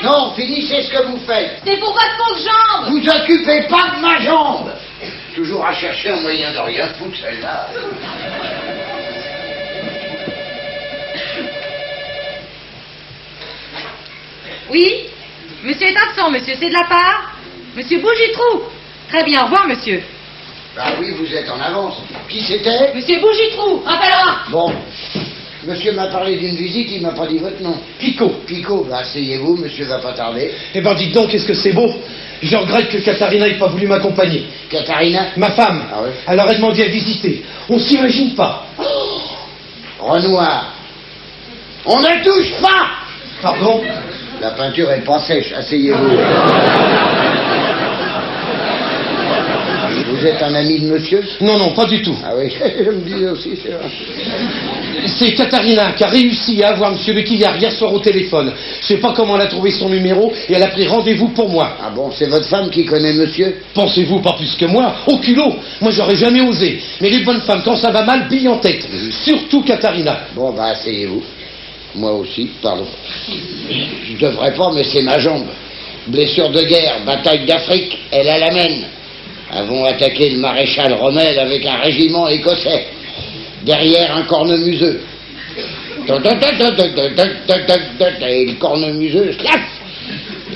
Non, finissez ce que vous faites. C'est pour votre pauvre jambe. Vous occupez pas de ma jambe. Toujours à chercher un moyen de rien foutre, celle-là. Oui? Monsieur est absent, monsieur. C'est de la part? Monsieur Bougitrou. Très bien, au revoir, monsieur. Ah oui, vous êtes en avance. Qui c'était? Monsieur Bougitrou, rappellera. Bon. Monsieur m'a parlé d'une visite, il m'a pas dit votre nom. Picot. Picot, bah asseyez-vous, monsieur va pas tarder. Eh ben dites donc, qu'est-ce que c'est beau. Je regrette que Katharina n'ait pas voulu m'accompagner. Katharina? Ma femme. Ah oui. Elle aurait demandé à visiter. On s'imagine pas. Renoir. On ne touche pas. Pardon? La peinture est pas sèche, asseyez-vous. Vous êtes un ami de monsieur? Non, non, pas du tout. Ah oui, je me disais aussi, c'est vrai. C'est Katharina qui a réussi à avoir M. Lequillard hier soir au téléphone. Je sais pas comment elle a trouvé son numéro et elle a pris rendez-vous pour moi. Ah bon, c'est votre femme qui connaît monsieur? Pensez-vous pas plus que moi? Au culot. Moi, j'aurais jamais osé. Mais les bonnes femmes, quand ça va mal, billent en tête. Surtout Katharina. Bon, bah asseyez-vous. Moi aussi, pardon. Je devrais pas, mais c'est ma jambe. Blessure de guerre, bataille d'Afrique, elle a la mène. Avons attaqué le maréchal Rommel avec un régiment écossais. Derrière un cornemuseux. Et le cornemuseux, slaf!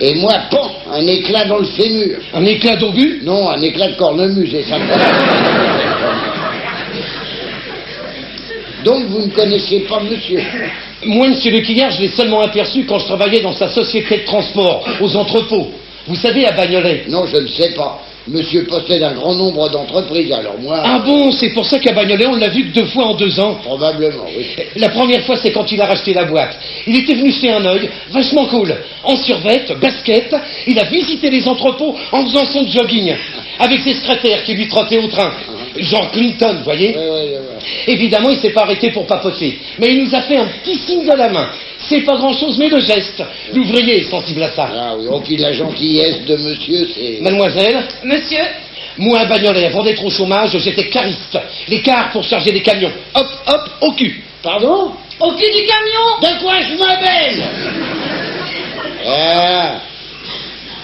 Et moi, pan, un éclat dans le fémur. Un éclat d'obus? Non, un éclat de cornemuse, et ça me... Donc vous ne connaissez pas monsieur? Moi, M. Lequillard, je l'ai seulement aperçu quand je travaillais dans sa société de transport, aux entrepôts. Vous savez, à Bagnolet. Non, je ne sais pas. Monsieur possède un grand nombre d'entreprises, alors moi... Ah bon, c'est pour ça qu'à Bagnolet, on l'a vu que 2 fois en 2 ans. Probablement, oui. La première fois, c'est quand il a racheté la boîte. Il était venu jeter un œil, vachement cool. En survette, basket, il a visité les entrepôts en faisant son jogging. Avec ses secrétaires qui lui trottaient au train. Genre Clinton, vous voyez? Ouais. Évidemment, il s'est pas arrêté pour papoter. Mais il nous a fait un petit signe de la main. C'est pas grand-chose, mais le geste. L'ouvrier est sensible à ça. Ah oui, oh, puis la gentillesse de monsieur, c'est... Mademoiselle? Monsieur? Moi, à Bagnolet, avant d'être au chômage, j'étais cariste. Les cars pour charger des camions. Hop, hop, au cul. Pardon? Au cul du camion? De quoi je m'appelle? Ah.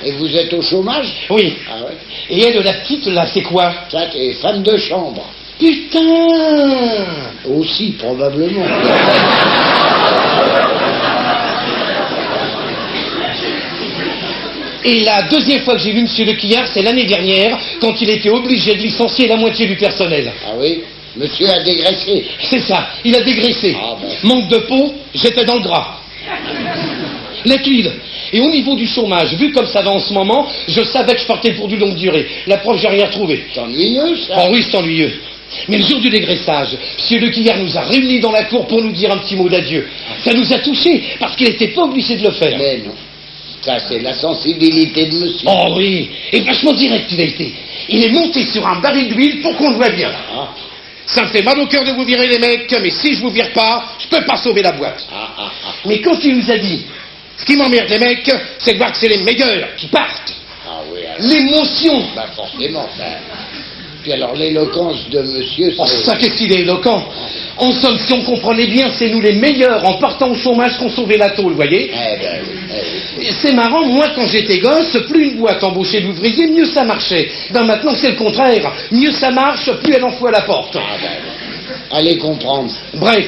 Et vous êtes au chômage? Oui. Ah ouais. Et elle, la petite, là, c'est quoi? Ça, c'est femme de chambre. Putain! Aussi, probablement. Et la deuxième fois que j'ai vu M. Lequillard, c'est l'année dernière, quand il était obligé de licencier la moitié du personnel. Ah oui? Monsieur a dégraissé. C'est ça, il a dégraissé. Ah ben. Manque de peau, j'étais dans le gras. La tuile. Et au niveau du chômage, vu comme ça va en ce moment, je savais que je partais pour du longue durée. La preuve, j'ai rien trouvé. C'est ennuyeux, ça. Oh oui, c'est ennuyeux. Mais le jour du dégraissage, M. Lequillard nous a réunis dans la cour pour nous dire un petit mot d'adieu. Ça nous a touchés, parce qu'il n'était pas obligé de le faire. Mais non. Ça, c'est la sensibilité de monsieur. Oh oui, et vachement direct il a été. Il est monté sur un baril d'huile pour qu'on le voie bien. Ah. Ça me fait mal au cœur de vous virer les mecs, mais si je vous vire pas, je peux pas sauver la boîte. Ah. Mais quand il nous a dit, ce qui m'emmerde les mecs, c'est de voir que c'est les meilleurs qui partent. Ah oui, alors... L'émotion. Bah forcément, ça... Puis alors l'éloquence de monsieur, c'est... Oh ça, qu'est-ce qu'il est éloquent. En somme, si on comprenait bien, c'est nous les meilleurs en partant au chômage qu'on sauvait la tôle, vous voyez. Eh ben oui. Et c'est marrant, moi quand j'étais gosse, plus une boîte embauchait d'ouvriers, mieux ça marchait. Ben maintenant c'est le contraire, mieux ça marche, plus elle en fout à la porte. Ah ben oui. Allez comprendre. Bref,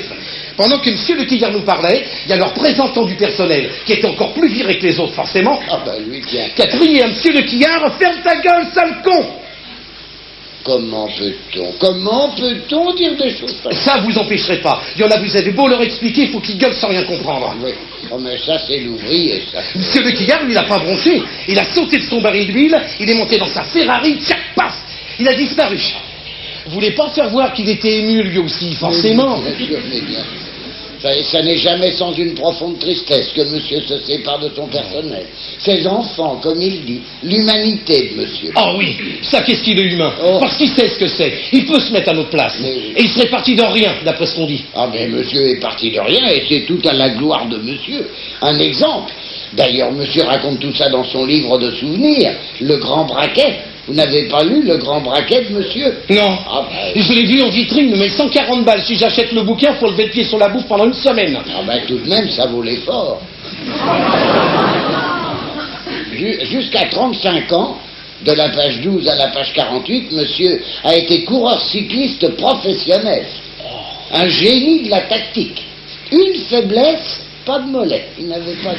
pendant que M. Lequillard nous parlait, il y a le représentant du personnel, qui était encore plus viré que les autres forcément, Ah ben lui, tiens. qui a crié à M. Lequillard, ferme ta gueule, sale con. Comment peut-on dire des choses pareilles? Ça vous empêcherez pas. Il y en a, vous avez beau leur expliquer, il faut qu'ils gueulent sans rien comprendre. Oui. Oh mais ça, c'est l'ouvrier, ça. M. Lequillard, lui, il a pas bronché. Il a sauté de son baril d'huile, il est monté dans sa Ferrari, tchac, paf, il a disparu. Vous voulez pas faire voir qu'il était ému, lui aussi, forcément. Bien sûr, mais bien. Ça n'est jamais sans une profonde tristesse que monsieur se sépare de son personnel. Ses enfants, comme il dit, l'humanité de monsieur. Oh oui, ça qu'est-ce qu'il est humain. Oh. Parce qu'il sait ce que c'est. Il peut se mettre à notre place. Mais... Et il serait parti de rien, d'après ce qu'on dit. Ah mais monsieur est parti de rien et c'est tout à la gloire de monsieur. Un exemple. D'ailleurs, monsieur raconte tout ça dans son livre de souvenirs, Le Grand Braquet. Vous n'avez pas lu Le Grand Braquet de monsieur? Non. Ah ben... Je l'ai vu en vitrine, mais 140 balles. Si j'achète le bouquin, faut lever le pied sur la bouffe pendant une semaine. Ah ben tout de même, ça vaut l'effort. Jusqu'à 35 ans, de la page 12 à la page 48, monsieur a été coureur cycliste professionnel. Un génie de la tactique. Une faiblesse, pas de mollet. Il n'avait pas de...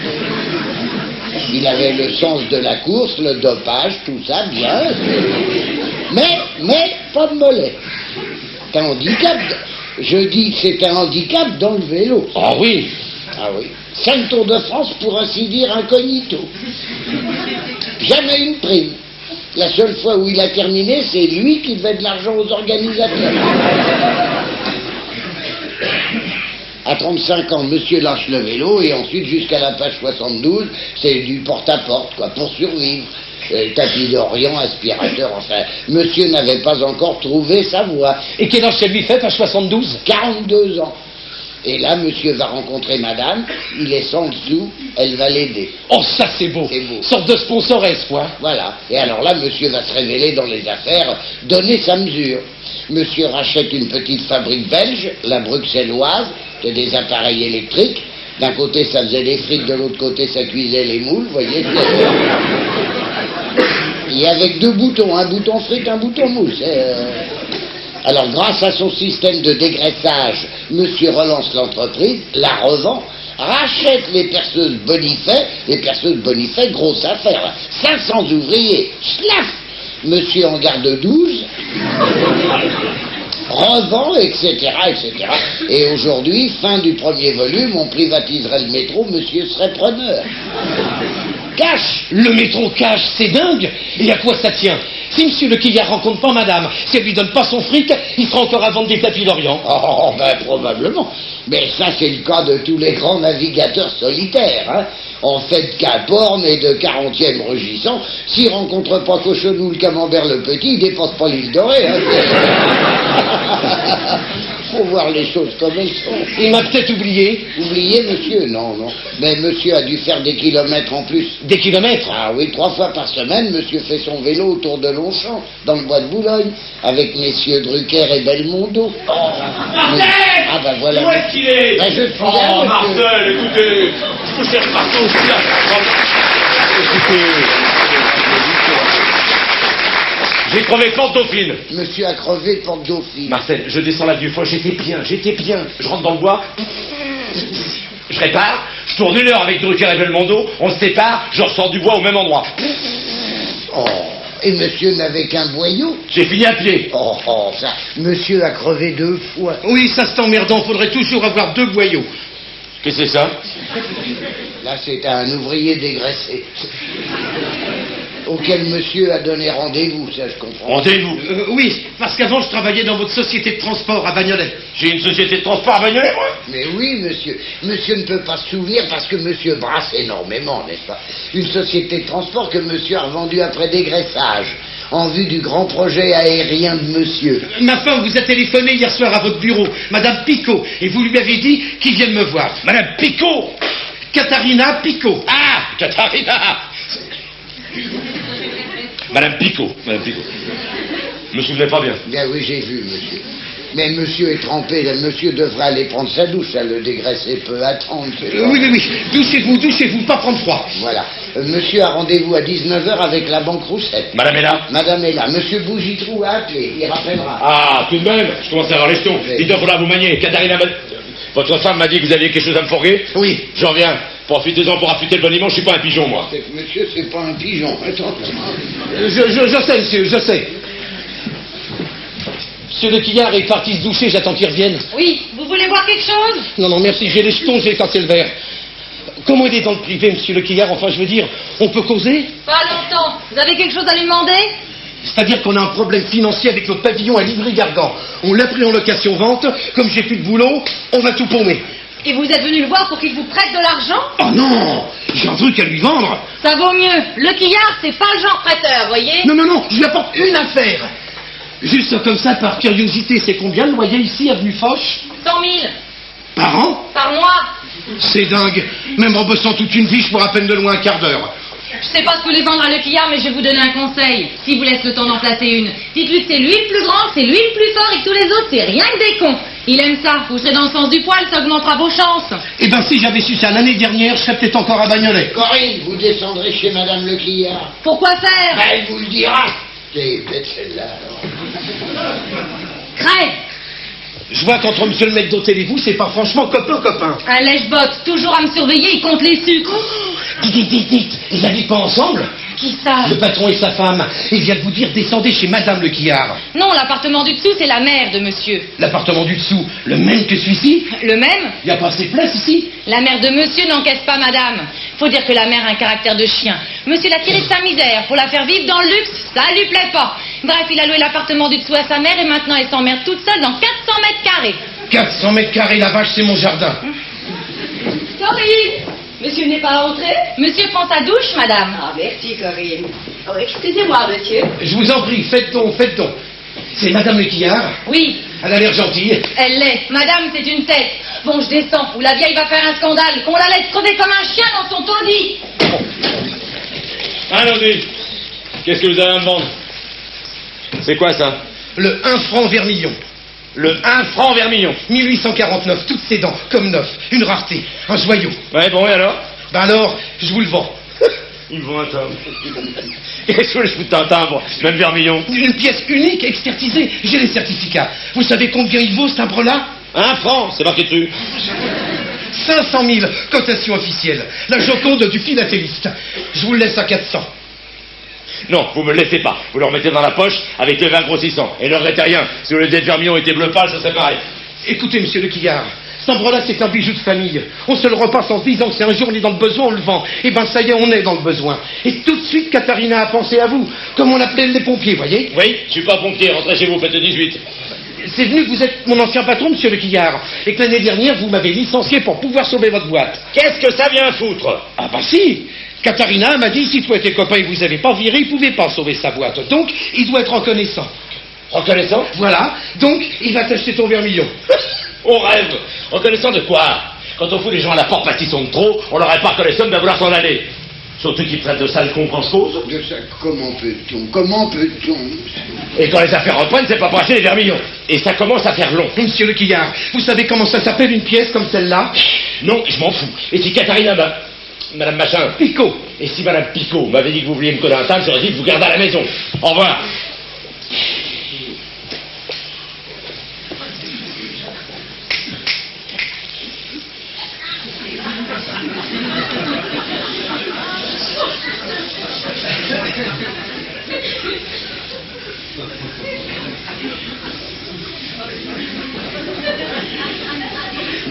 Il avait le sens de la course, le dopage, tout ça, bien. Mais pas de mollet. C'est un handicap. Je dis que c'est un handicap dans le vélo. Ah oui. Ah oui. 5 Tours de France, pour ainsi dire, incognito. Jamais une prime. La seule fois où il a terminé, c'est lui qui devait de l'argent aux organisateurs. À 35 ans, monsieur lâche le vélo et ensuite, jusqu'à la page 72, c'est du porte-à-porte, quoi, pour survivre. Tapis d'Orient, aspirateur, enfin, monsieur n'avait pas encore trouvé sa voie. Et quel âge ça lui fait, page 72? 42 ans. Et là, monsieur va rencontrer madame, il est sans dessous, elle va l'aider. Oh, ça c'est beau. C'est beau. Sorte de sponsoresse, quoi. Voilà. Et alors là, monsieur va se révéler dans les affaires, donner sa mesure. Monsieur rachète une petite fabrique belge, la bruxelloise, de des appareils électriques. D'un côté, ça faisait des frites, de l'autre côté, ça cuisait les moules, vous voyez. Et avec 2 boutons, un bouton frite, un bouton moule. Alors, grâce à son système de dégraissage, monsieur relance l'entreprise, la revend, rachète les perceuses Bonifay. Les perceuses Bonifay, grosse affaire. 500 ouvriers. Schlaf! Monsieur en garde 12. Revend, etc., etc. Et aujourd'hui, fin du premier volume, on privatiserait le métro, monsieur serait preneur. Cash! Le métro cash, c'est dingue. Et à quoi ça tient? Si monsieur le Quillard rencontre pas madame, si elle lui donne pas son fric, il sera encore à vendre des tapis d'Orient. Oh, ben probablement. Mais ça, c'est le cas de tous les grands navigateurs solitaires. Hein. En fait de Cap Horn et de 40e rugissant, s'il rencontre pas Cochonou, le Camembert, le Petit, il dépasse pas l'île dorée. Hein. Faut voir les choses comme elles sont. Il m'a peut-être oublié. Oublié, monsieur? Non, non. Mais monsieur a dû faire des kilomètres en plus. Des kilomètres? Ah oui, 3 fois par semaine, monsieur fait son vélo autour de Longchamp, dans le bois de Boulogne, avec messieurs Drucker et Belmondo. Oh, Marcel! Ah ben voilà. Où est-ce qu'il est? Ben, je suis Oh, là, monsieur. Marcel, écoutez, je vous cherche partout. Écoutez, j'ai crevé porte Dauphine. Monsieur a crevé porte Dauphine. Marcel, je descends la vieux fois, j'étais bien. Je rentre dans le bois, je répare, je tourne 1 heure avec Drucker et Belmondo, on se sépare, je ressors du bois au même endroit. Oh, et monsieur n'avait qu'un boyau? J'ai fini à pied. Oh, ça, monsieur a crevé 2 fois. Oui, ça c'est emmerdant, faudrait toujours avoir 2 boyaux. Qu'est-ce que c'est ça? Là, c'est un ouvrier dégraissé. Auquel monsieur a donné rendez-vous, ça je comprends. Rendez-vous. Oui, parce qu'avant je travaillais dans votre société de transport à Bagnolet. J'ai une société de transport à Bagnolet, moi. Mais oui, monsieur. Monsieur ne peut pas se souvenir parce que monsieur brasse énormément, n'est-ce pas? Une société de transport que monsieur a revendue après dégraissage, en vue du grand projet aérien de monsieur. Ma femme vous a téléphoné hier soir à votre bureau, Madame Picot, et vous lui avez dit qu'il vienne me voir. Madame Picot. Katharina Picot. Ah, Katharina. Madame Picot. Je me souvenais pas bien. Bien oui, j'ai vu, monsieur. Mais monsieur est trempé, là, monsieur devrait aller prendre sa douche, ça, le dégraissé peut attendre. Oui, douchez-vous, pas prendre froid. Voilà. Monsieur a rendez-vous à 19h avec la banque Roussette. Madame est là. Madame est là. Monsieur Bougitrou a appelé, il rappellera. Ah, tout de même, je commence à avoir les jetons. Oui. Il doit falloir vous manier. Katharina, votre femme m'a dit que vous aviez quelque chose à me fourguer. Oui. J'en viens. Profitez-en pour affûter le boniment, je suis pas un pigeon, moi. Monsieur, c'est pas un pigeon. Attends. Je sais, monsieur, je sais. Monsieur le Quillard est parti se doucher, j'attends qu'il revienne. Oui, vous voulez voir quelque chose? Non, merci, j'ai les jetons, j'ai cassé le verre. Comment il est dans le privé, monsieur le Quillard? Enfin, je veux dire, on peut causer? Pas longtemps. Vous avez quelque chose à lui demander? C'est-à-dire qu'on a un problème financier avec notre pavillon à Livry-Gargan. On l'a pris en location-vente, comme j'ai plus de boulot, on va tout paumer. Et vous êtes venu le voir pour qu'il vous prête de l'argent? Oh non, j'ai un truc à lui vendre. Ça vaut mieux. Le Quillard, c'est pas le genre prêteur, voyez? Non, je lui apporte une affaire. Juste comme ça, par curiosité, c'est combien le loyer ici, avenue Foch? 100 000. Par an? Par mois. C'est dingue. Même en bossant toute une vie, je pourrais à peine de loin un quart d'heure. Je sais pas ce que vous voulez vendre à Le Quillard, mais je vais vous donner un conseil. S'il vous laisse le temps d'en placer une, dites-lui que c'est lui le plus grand, que c'est lui le plus fort et que tous les autres, c'est rien que des cons. Il aime ça. Vous serez dans le sens du poil, ça augmentera vos chances. Eh ben, si j'avais su ça l'année dernière, je serais peut-être encore à Bagnolet. Corinne, vous descendrez chez Madame Lequillard. Pourquoi faire? Ben, elle vous le dira. C'est bête celle-là, alors. Crève. Je vois qu'entre monsieur le maître d'hôtel et vous, c'est pas franchement copain. Un lèche-botte, toujours à me surveiller, il compte les sucres. Dites, ils habitent pas ensemble? Qui ça? Le patron et sa femme. Il vient de vous dire, descendez chez Madame Lequillard. Non, l'appartement du dessous, c'est la mère de monsieur. L'appartement du dessous, le même que celui-ci? Le même? Il n'y a pas assez de place ici? La mère de monsieur n'encaisse pas madame. Faut dire que la mère a un caractère de chien. Monsieur l'a tirée de sa misère pour la faire vivre dans le luxe, ça lui plaît pas. Bref, il a loué l'appartement du dessous à sa mère et maintenant elle s'emmerde toute seule dans 400 mètres carrés. 400 mètres carrés, la vache, c'est mon jardin. Corinne, monsieur n'est pas rentré? Monsieur prend sa douche, madame. Ah, merci, Corinne. Oh, excusez-moi, monsieur. Je vous en prie, faites donc. C'est Madame Lequillard? Oui, Elle a l'air gentille. elle l'est. Madame, c'est une tête. Bon, je descends, ou la vieille va faire un scandale, qu'on la laisse crever comme un chien dans son taudis. Allons-y. Qu'est-ce que vous avez à me vendre? C'est quoi ça? Le 1 franc vermillon. Le 1 franc vermillon. 1849, toutes ses dents, comme neuf. Une rareté, un joyau. Ouais, bon, et alors? Ben alors, je vous le vends. Il me vend un timbre. Qu'est-ce que je fous d'un timbre? Même vermillon. Une pièce unique, expertisée. J'ai les certificats. Vous savez combien il vaut, ce timbre-là? 1 franc, c'est marqué dessus. 500 000, cotation officielle. La Joconde du philatéliste. Je vous le laisse à 400. Non, vous me le laissez pas. Vous le remettez dans la poche avec les vins grossissants. Et ne regrettez rien. Si le lait de vermillon était bleu pâle, ça serait pareil. Écoutez, monsieur Lequillard, ce timbre-là, c'est un bijou de famille. On se le repasse en se disant que si un jour on est dans le besoin, on le vend. Et ben ça y est, on est dans le besoin. Et tout de suite, Katharina a pensé à vous. Comme on appelait les pompiers, voyez? Oui, je suis pas pompier. Rentrez chez vous, faites le 18. C'est venu que vous êtes mon ancien patron, monsieur Lequillard. Et que l'année dernière, vous m'avez licencié pour pouvoir sauver votre boîte. Qu'est-ce que ça vient foutre? Ah bah si! Katharina m'a dit, si toi et tes copains vous avez pas viré, il pouvait pas sauver sa boîte. Donc, il doit être reconnaissant. Reconnaissant? Voilà. Donc, il va t'acheter ton vermillon. On rêve. Reconnaissant de quoi? Quand on fout les gens à la porte parce qu'ils sont de trop, on leur est pas reconnaissant de bien vouloir s'en aller. Surtout qu'ils traitent de sales cons cause. De ça, comment peut-on Et quand les affaires reprennent, c'est pas pour acheter les vermillons. Et ça commence à faire long. Monsieur Lequillard, vous savez comment ça s'appelle une pièce comme celle-là? Non, je m'en fous. Et si Katharina Madame Machin. Picot. Et si Madame Picot m'avait dit que vous vouliez me coller un timbre, j'aurais dit de vous garder à la maison. Au revoir.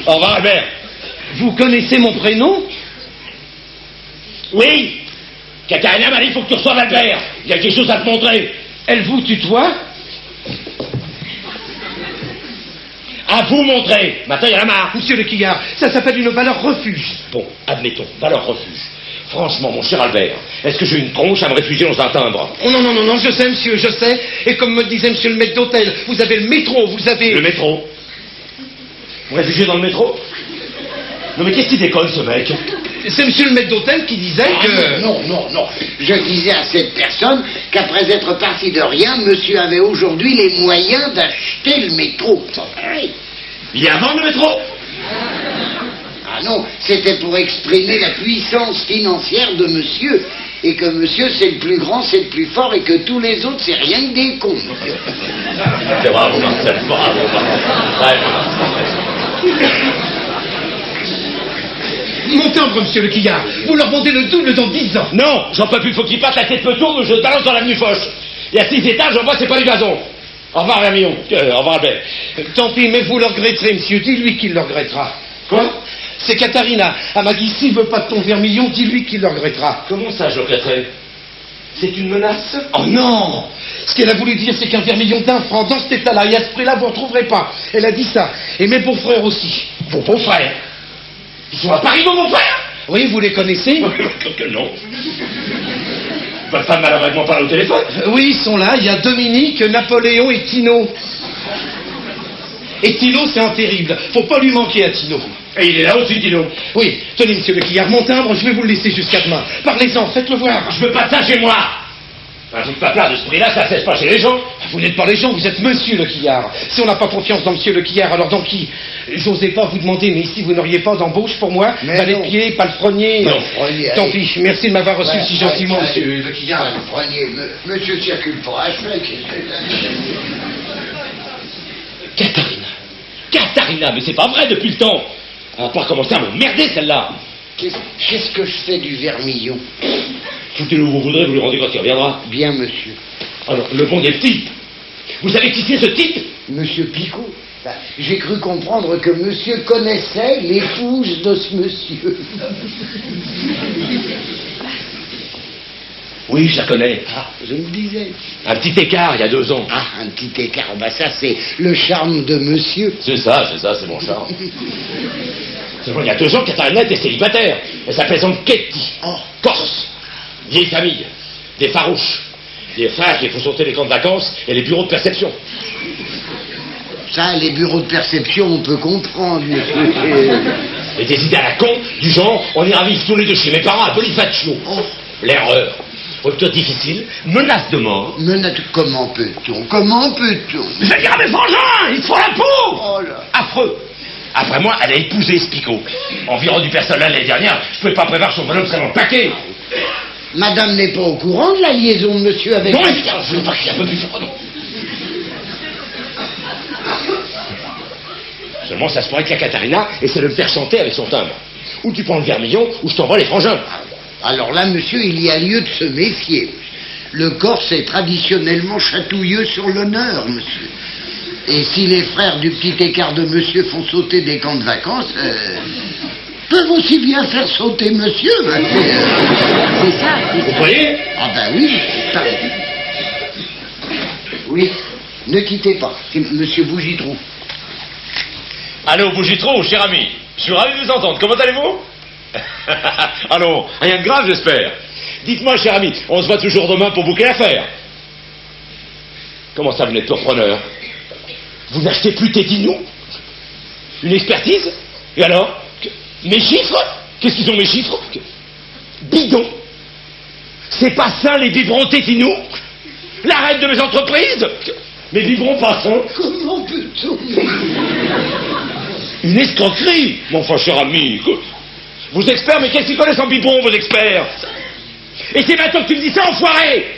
Au revoir, Albert. Vous connaissez mon prénom? Oui. Katharina m'a dit, il faut que tu reçoives Albert. Il y a quelque chose à te montrer. Elle vous tutoie? À vous montrer. Maintenant, il y en a marre. Monsieur Lequillard, ça s'appelle une valeur refuge. Bon, admettons, valeur refuge. Franchement, mon cher Albert, est-ce que j'ai une tronche à me réfugier dans un timbre? Oh non, je sais, monsieur, je sais. Et comme me disait monsieur le maître d'hôtel, vous avez le métro, vous avez... Le métro? Vous réfugiez dans le métro? Non mais qu'est-ce qu'il déconne, ce mec? C'est monsieur le maître d'hôtel qui disait que... Non. Je disais à cette personne qu'après être parti de rien, monsieur avait aujourd'hui les moyens d'acheter le métro. Il y a avant le métro? Ah non, c'était pour exprimer la puissance financière de monsieur. Et que monsieur, c'est le plus grand, c'est le plus fort, et que tous les autres, c'est rien que des cons. C'est bravo, Marcel, bravo, Marcel. Mon timbre, monsieur Lequillard, vous leur vendez le double dans 10 ans. Non, j'en peux plus, faut qu'il parte, la tête me tourne ou je te balance dans l'avenue Foch. Il y a 6 étages, j'en vois, c'est pas du gazon. Au revoir, Vermillon. Au revoir, Albert. Tant pis, mais vous le regretterez, monsieur. Dis-lui qu'il le regrettera. Quoi? C'est Katharina. Elle m'a dit, s'il veut pas de ton vermillon, dis-lui qu'il le regrettera. Comment ça, je le regretterai? C'est une menace? Oh non! Ce qu'elle a voulu dire, c'est qu'un vermillon d'1 franc, dans cet état-là, et à ce prix-là, vous ne retrouverez pas. Elle a dit ça. Et mes beaux-frères aussi. Vos beaux-frères? Ils sont à Paris, vos beaux-frères? Oui, vous les connaissez? Que non. Votre femme m'a vaguement parlé au téléphone? Oui, ils sont là. Il y a Dominique, Napoléon et Tino. Et Tino, c'est un terrible. Faut pas lui manquer à Tino. Et il est là aussi, Tino. Oui, tenez, monsieur Lequillard, mon timbre, je vais vous le laisser jusqu'à demain. Parlez-en, faites-le voir. Je veux pas de ça chez moi. Un truc pas plat de ce prix-là, ça cesse pas chez les gens. Vous n'êtes pas les gens, vous êtes Monsieur Lequillard. Si on n'a pas confiance dans Monsieur Lequillard, alors dans qui? J'osais pas vous demander, mais ici vous n'auriez pas d'embauche pour moi? Mais Pas les non. pieds, pas le frognier. Non, frognier, Tant allez. pis, merci de m'avoir reçu Ouais, si gentiment, ouais, Monsieur Lequillard. Monsieur circule pour achever. Katharina, mais c'est pas vrai depuis le temps. Elle va pas recommencer à me merder celle-là. Qu'est-ce que je fais du vermillon? Tout est où vous voudrez, vous lui rendez quand il reviendra. Bien, monsieur. Alors, le bon des types. Vous savez qui c'est ce type? Monsieur Picot. Bah, j'ai cru comprendre que monsieur connaissait l'épouse de ce monsieur. Oui, je la connais. Ah, je me disais. Un petit écart il y a 2 ans. Ah, un petit écart. Bah ça, c'est le charme de monsieur. C'est ça, c'est mon charme. Seulement, il y a 2 ans, Katharina était célibataire. Elle s'appelait Zanchetti. Oh. Corse. Vieille famille. Des farouches. Des frères qui font sauter les camps de vacances et les bureaux de perception. Ça, les bureaux de perception, on peut comprendre, monsieur. Et des idées à la con, du genre, on ira vivre tous les deux chez mes parents à Bonifacio. Oh. L'erreur. Rupture difficile, menace de mort. Comment peut-on? Comment peut-on? Je vais dire à mes frangins, ils te font la peau. Oh là. Affreux. Après moi, elle a épousé Spico. Environ du personnel l'année dernière, je pouvais pas prévoir son bonhomme serait dans le paquet. Madame n'est pas au courant de la liaison de monsieur avec... Non, évidemment, je veux pas qu'il y ait un peu plus fort, non. Seulement, ça se pourrait que la Katharina essaie de me faire chanter avec son timbre. Ou tu prends le vermillon, ou je t'envoie les frangins. Alors là, monsieur, il y a lieu de se méfier. Le Corse est traditionnellement chatouilleux sur l'honneur, monsieur. Et si les frères du petit écart de monsieur font sauter des camps de vacances, peuvent aussi bien faire sauter monsieur. Hein, c'est ça. Vous croyez? Ah ben oui, pareil. Oui, ne quittez pas, c'est monsieur Bougitrou. Allô, Bougitron, cher ami. Je suis ravi de vous entendre. Comment allez-vous? Allons, rien de grave, j'espère. Dites-moi, cher ami, on se voit toujours demain pour boucler l'affaire. Comment ça, vous n'êtes pas preneur? Vous n'achetez plus Tétinou? Une expertise? Et alors? Mes chiffres? Qu'est-ce qu'ils ont, mes chiffres? Bidon. C'est pas ça, les biberons Tétinou? La reine de mes entreprises? Mes biberons pas sains? Comment peut-on? Une escroquerie, mon enfin, cher ami. Vos experts, mais qu'est-ce qu'ils connaissent en biberon, vos experts? Et c'est maintenant que tu me dis ça, enfoiré!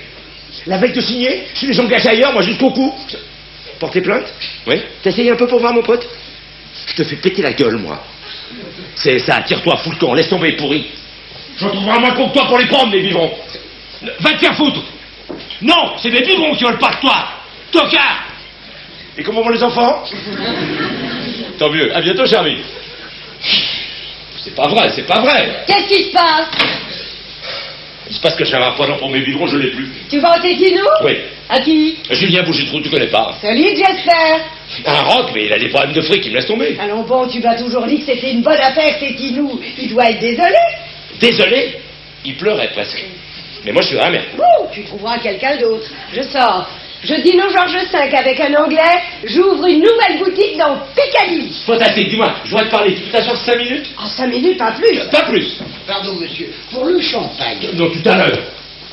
La veille de signer, je les engage ailleurs, moi jusqu'au cou. Porter plainte? Oui. T'essayes un peu pour voir, mon pote? Je te fais péter la gueule, moi. C'est ça, tire-toi, fous le camp, laisse tomber, pourri. J'en trouverai moins pour que toi pour les prendre, mes biberons. Va te faire foutre! Non, c'est mes biberons qui veulent pas de toi! Tocard! Et comment vont les enfants? Tant mieux. À bientôt, cher ami. C'est pas vrai, c'est pas vrai. Qu'est-ce qui se passe? Il se passe que j'avais un poids pour mes biberons, je l'ai plus. Tu vas au Tétinou? Oui. À qui? Julien Bougitrou, tu connais pas. Solide, j'espère. Un rock, mais il a des problèmes de fric, il me laisse tomber. Allons bon, tu m'as toujours dit que c'était une bonne affaire, Tétinou. Il doit être désolé. Désolé, il pleurait presque. Mais moi, je suis dans la merde. Bon, tu trouveras quelqu'un d'autre. Je sors. Je dîne au Georges V avec un Anglais. J'ouvre une nouvelle boutique dans Piccadilly. Fantastique, dis-moi, je dois te parler. Tu peux t'asseoir 5 minutes? En 5 minutes, pas plus. Pas plus. Pardon, monsieur, pour le champagne. Non, tout à l'heure.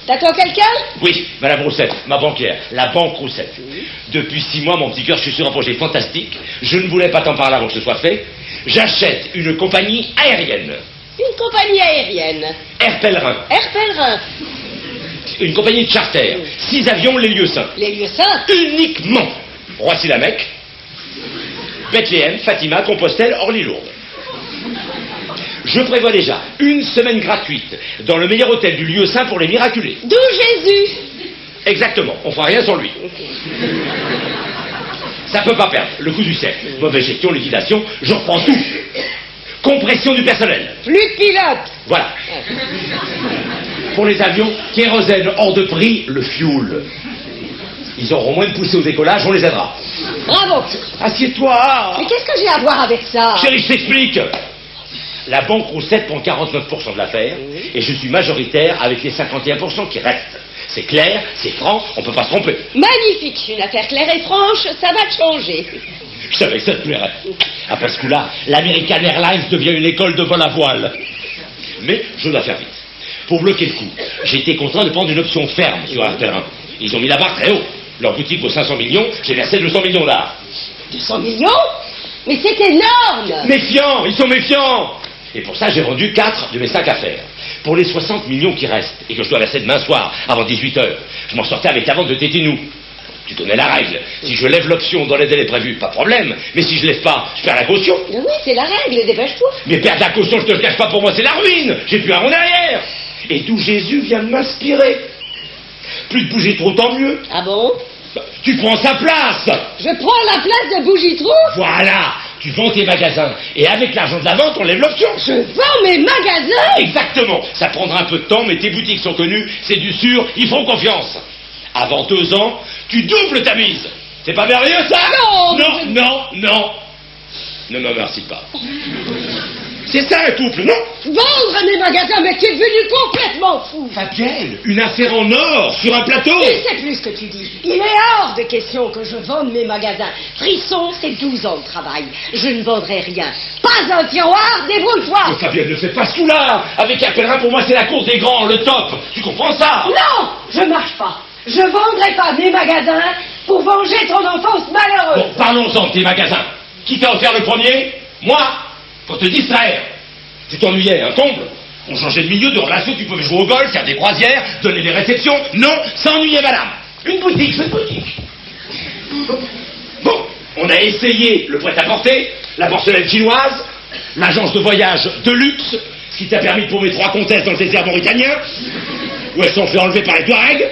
T'attends quelqu'un? Oui, Madame Roussette, ma banquière, la banque Roussette. Depuis 6 mois, mon petit cœur, je suis sur un projet fantastique. Je ne voulais pas t'en parler avant que ce soit fait. J'achète une compagnie aérienne. Une compagnie aérienne. Air Pèlerin. Air Pèlerin. Une compagnie de charter. 6 avions, les lieux saints. Les lieux saints. Uniquement. Roissy-la-Mecque, Bethléem, Fatima, Compostelle, Orly-Lourdes. Je prévois déjà 1 semaine gratuite dans le meilleur hôtel du lieu saint pour les miraculés. D'où Jésus. Exactement, on fera rien sans lui. Ça peut pas perdre, le coup du siècle. Mauvaise gestion, liquidation, je reprends tout. Compression du personnel. Plus de pilote. Voilà. Pour les avions, kérosène hors de prix, le fuel. Ils auront moins de poussée au décollage, on les aidera. Bravo. Assieds-toi. Mais qu'est-ce que j'ai à voir avec ça? Chérie, je t'explique. La banque Roussette prend 49% de l'affaire et je suis majoritaire avec les 51% qui restent. C'est clair, c'est franc, on peut pas se tromper. Magnifique. Une affaire claire et franche, ça va te changer. Je savais que ça te plairait. Après ce coup-là, l'American Airlines devient une école de vol à voile. Mais je dois faire vite. Pour bloquer le coup, j'ai été contraint de prendre une option ferme sur un terrain. Ils ont mis la barre très haut. Leur boutique vaut 500 millions, j'ai versé 200 millions là. 200 millions? Mais c'est énorme! Méfiants, ils sont méfiants. Et pour ça, j'ai vendu 4 de mes 5 affaires. Pour les 60 millions qui restent, et que je dois verser demain soir, avant 18h, je m'en sortais avec la vente de Tétinou. Tu connais la règle. Si je lève l'option dans les délais prévus, pas de problème. Mais si je lève pas, je perds la caution. Oui, c'est la règle, dépêche-toi. Mais perdre la caution, je te le cache pas, pour moi, c'est la ruine. J'ai plus un rond derrière. Et d'où Jésus vient de m'inspirer. Plus de bouger trop, tant mieux. Ah bon? Tu prends sa place. Je prends la place de Bougitrou? Voilà. Tu vends tes magasins. Et avec l'argent de la vente, on lève l'option. Je vends mes magasins? Exactement. Ça prendra un peu de temps, mais tes boutiques sont connues. C'est du sûr. Ils font confiance. Avant 2 ans, tu doubles ta mise. C'est pas merveilleux, ça? Non. Non. Ne me remercie pas. C'est ça un couple, non? Vendre mes magasins, mais tu es devenu complètement fou. Fabienne, une affaire en or sur un plateau. Tu sais plus ce que tu dis. Il est hors de question que je vende mes magasins. Frisson, c'est 12 ans de travail. Je ne vendrai rien. Pas un tiroir, débrouille-toi. Mais Fabienne, ne fais pas ce coup-là. Avec un pèlerin, pour moi, c'est la course des grands, le top. Tu comprends ça? Non, je marche pas. Je vendrai pas mes magasins pour venger ton enfance malheureuse. Bon, parlons-en de tes magasins. Qui t'a offert le premier? Moi. Pour te distraire. Tu t'ennuyais, un comble. On changeait de milieu, de relation, tu pouvais jouer au golf, faire des croisières, donner des réceptions. Non, s'ennuyer, madame. Une boutique, c'est une boutique. Bon, on a essayé le prêt-à-porter, la porcelaine chinoise, l'agence de voyage de luxe, ce qui t'a permis de paumer 3 comtesses dans le désert mauritanien, où elles sont fait enlever par les Touaregs.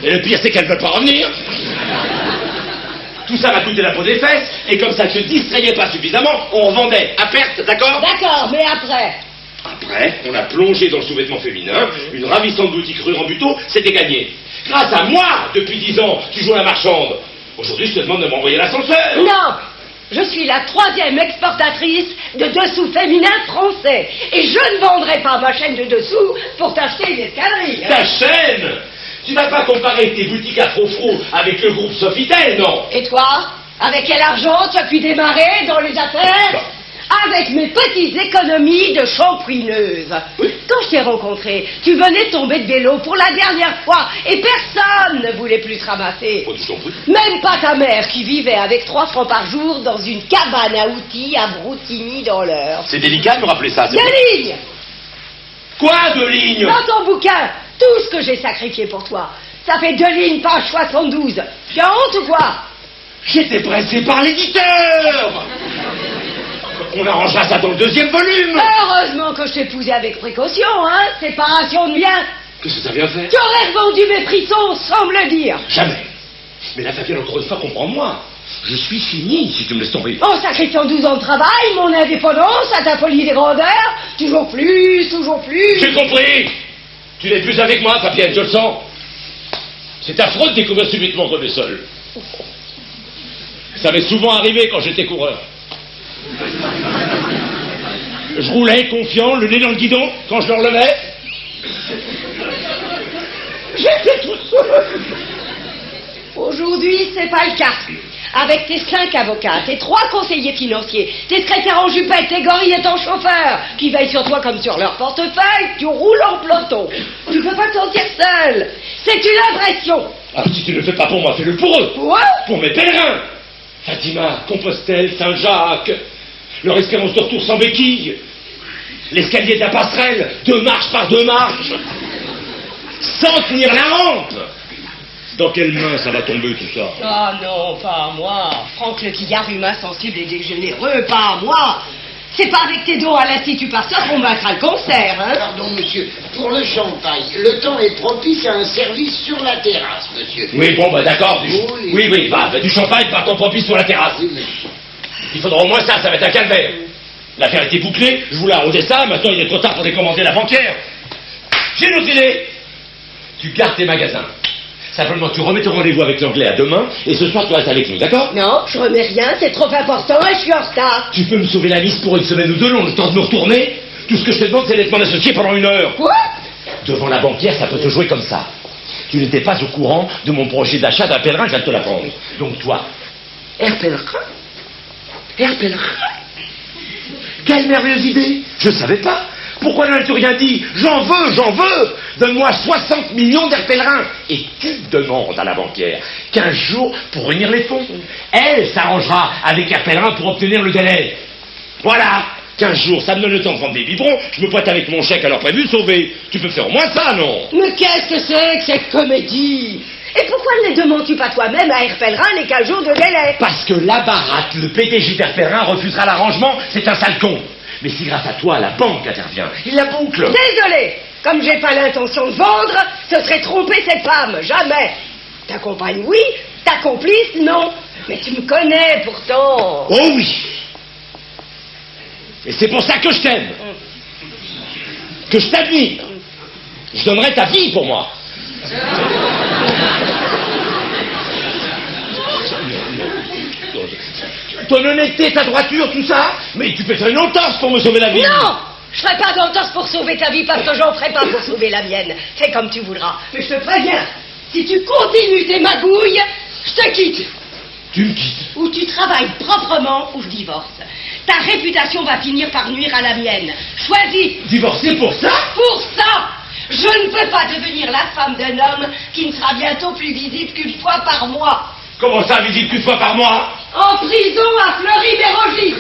Et le pire, c'est qu'elles ne veulent pas revenir. Tout ça m'a coûté la peau des fesses, et comme ça ne se distrayait pas suffisamment, on vendait à perte, d'accord? D'accord, mais après? Après, on a plongé dans le sous-vêtement féminin, une ravissante boutique rue Rambuteau, c'était gagné. Grâce à moi, depuis 10 ans, tu joues la marchande. Aujourd'hui, je te demande de m'envoyer l'ascenseur. Non! Je suis la 3e exportatrice de dessous féminins français. Et je ne vendrai pas ma chaîne de dessous pour t'acheter une escalerie. Ta chaîne? Tu vas pas comparer tes boutiques à Frofro avec le groupe Sofitel, non? Et toi? Avec quel argent tu as pu démarrer dans les affaires? Avec mes petites économies de champouineuse. Oui. Quand je t'ai rencontré, tu venais de tomber de vélo pour la dernière fois et personne ne voulait plus te ramasser. Oh, je t'en prie. Même pas ta mère qui vivait avec 3 francs par jour dans une cabane à outils à Broutigny dans l'Eure. C'est délicat de me rappeler ça. 2 lignes! Quoi, 2 lignes? Dans ton bouquin, tout ce que j'ai sacrifié pour toi. Ça fait 2 lignes, page 72. Tu as honte ou quoi? J'étais pressé par l'éditeur. On arrangera ça dans le 2e volume. Heureusement que je t'ai épousé avec précaution, hein. Séparation de biens. Qu'est-ce que ça vient faire? Tu aurais revendu mes frissons sans me le dire. Jamais. Mais là, Fabienne, encore une fois, comprends-moi. Je suis fini si tu me laisses tomber. En sacrifiant 12 ans de travail, mon indépendance, à ta folie des grandeurs, toujours plus, toujours plus. J'ai compris. Tu n'es plus avec moi, Fabienne, je le sens. C'est affreux de découvrir subitement qu'on est seul. Ça m'est souvent arrivé quand j'étais coureur. Je roulais confiant, le nez dans le guidon, quand je le relevais. J'étais tout seul. Aujourd'hui, c'est pas le cas. Avec tes 5 avocats, tes 3 conseillers financiers, tes secrétaires en jupette, tes gorilles et ton chauffeur, qui veillent sur toi comme sur leur portefeuille, tu roules en peloton. Tu peux pas te sentir seul. C'est une impression. Ah, si tu ne le fais pas pour moi, fais-le pour eux. Quoi? Pour mes pèlerins. Fatima, Compostelle, Saint-Jacques, leur espérance de retour sans béquille, l'escalier de la passerelle, 2 marches par 2 marches, sans tenir la rampe. Dans quelle main ça va tomber tout ça? Ah non, pas à moi. Franck Le Quillard, humain sensible et généreux, pas à moi. C'est pas avec tes dons à l'Institut Pasteur qu'on vaincra le concert, hein? Pardon, monsieur, pour le champagne, le temps est propice à un service sur la terrasse, monsieur. Oui, bon, bah d'accord. Oui. Oui, bah, du champagne par ton propice sur la terrasse. Oui, mais... Il faudra au moins ça va être un calvaire. L'affaire était bouclée, je voulais arroser ça, maintenant il est trop tard pour décommander la banquière. J'ai une autre idée. Tu gardes tes magasins. Simplement, tu remets ton rendez-vous avec l'anglais à demain, et ce soir tu restes avec nous, d'accord? Non, je remets rien, c'est trop important et je suis en retard. Tu peux me sauver la mise pour 1 semaine ou 2, le temps de me retourner? Tout ce que je te demande, c'est d'être mon associé pendant 1 heure. Quoi? Devant la banquière, ça peut te jouer comme ça. Tu n'étais pas au courant de mon projet d'achat d'un pèlerin, je viens de te l'apprendre. Donc toi, pèlerin? Pèlerin? Quelle merveilleuse idée! Je ne savais pas. Pourquoi n'as-tu rien dit? J'en veux. Donne-moi 60 millions d'air pèlerin. Et tu demandes à la banquière 15 jours pour réunir les fonds. Elle s'arrangera avec Air Pèlerin pour obtenir le délai. Voilà, 15 jours, ça me donne le temps de vendre des biberons, je me pointe avec mon chèque à l'heure prévue, sauvé. Tu peux faire au moins ça, non? Mais qu'est-ce que c'est que cette comédie? Et pourquoi ne les demandes-tu pas toi-même à Air Pèlerin les 15 jours de délai? Parce que la baratte, le PDG d'Air Pèlerin refusera l'arrangement, c'est un sale con. Mais si grâce à toi, la banque intervient, il la boucle. Désolé, comme j'ai pas l'intention de vendre, ce serait tromper cette femme, jamais. Ta compagne, oui, ta complice, non. Mais tu me connais pourtant. Oh oui. Et c'est pour ça que je t'aime. Que je t'admire. Je donnerais ta vie pour moi. Ton honnêteté, ta droiture, tout ça. Mais tu peux faire une entorse pour me sauver la vie. Non, je ferai pas d'entorse pour sauver ta vie parce que j'en ferai pas pour sauver la mienne. Fais comme tu voudras. Mais je te préviens, si tu continues tes magouilles, je te quitte. Tu me quittes. Ou tu travailles proprement ou je divorce. Ta réputation va finir par nuire à la mienne. Choisis. Divorcer pour ça? Pour ça, je ne peux pas devenir la femme d'un homme qui ne sera bientôt plus visible qu'une fois par mois. Comment ça, visite qu'une fois par mois? En prison à Fleury-Mérogis.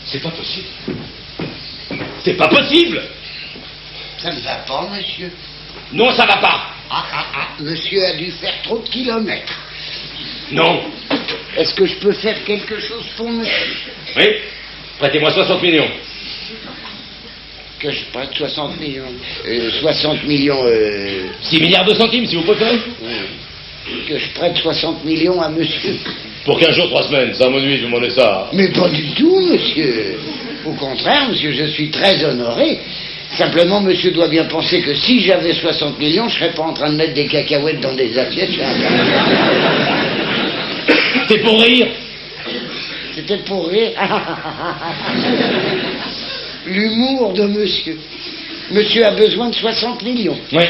C'est pas possible. C'est pas possible. Ça ne va pas, monsieur. Non, ça va pas. Monsieur a dû faire trop de kilomètres. Non. Est-ce que je peux faire quelque chose pour monsieur? Oui. Prêtez-moi 60 millions. Que je prête 60 millions. 60 millions, 6 milliards de centimes, si vous préférez. que je prête 60 millions à monsieur. Pour 15 jours, 3 semaines. Ça m'ennuie de demander ça. Mais pas du tout, monsieur. Au contraire, monsieur, je suis très honoré. Simplement, monsieur doit bien penser que si j'avais 60 millions, je serais pas en train de mettre des cacahuètes dans des assiettes. C'est pour rire. C'était pour rire. L'humour de monsieur. Monsieur a besoin de 60 millions. Oui.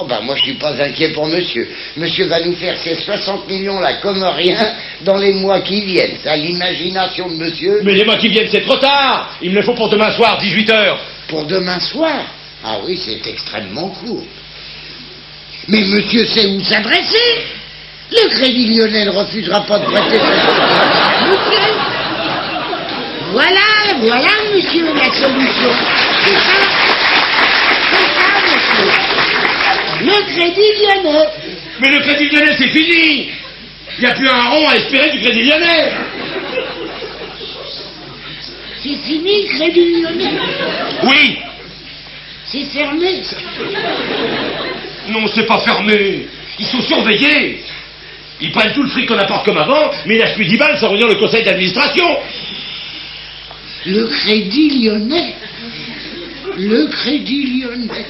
Oh ben moi je suis pas inquiet pour monsieur. Monsieur va nous faire ces 60 millions là comme rien dans les mois qui viennent. C'est à l'imagination de monsieur. Mais les mois qui viennent, c'est trop tard. Il me le faut pour demain soir, 18h. Pour demain soir? Ah oui, c'est extrêmement court. Mais monsieur sait où s'adresser. Le Crédit Lyonnais ne refusera pas de prêter 60 millions. Voilà, monsieur, la solution. C'est ça, monsieur. Le Crédit Lyonnais. Mais le Crédit Lyonnais, c'est fini. Il n'y a plus un rond à espérer du Crédit Lyonnais. C'est fini, le Crédit Lyonnais. Oui. C'est fermé. Non, c'est pas fermé. Ils sont surveillés. Ils prennent tout le fric qu'on apporte comme avant, mais ils lâchent plus 10 balles sans réunir le conseil d'administration. Le Crédit Lyonnais. Le Crédit Lyonnais.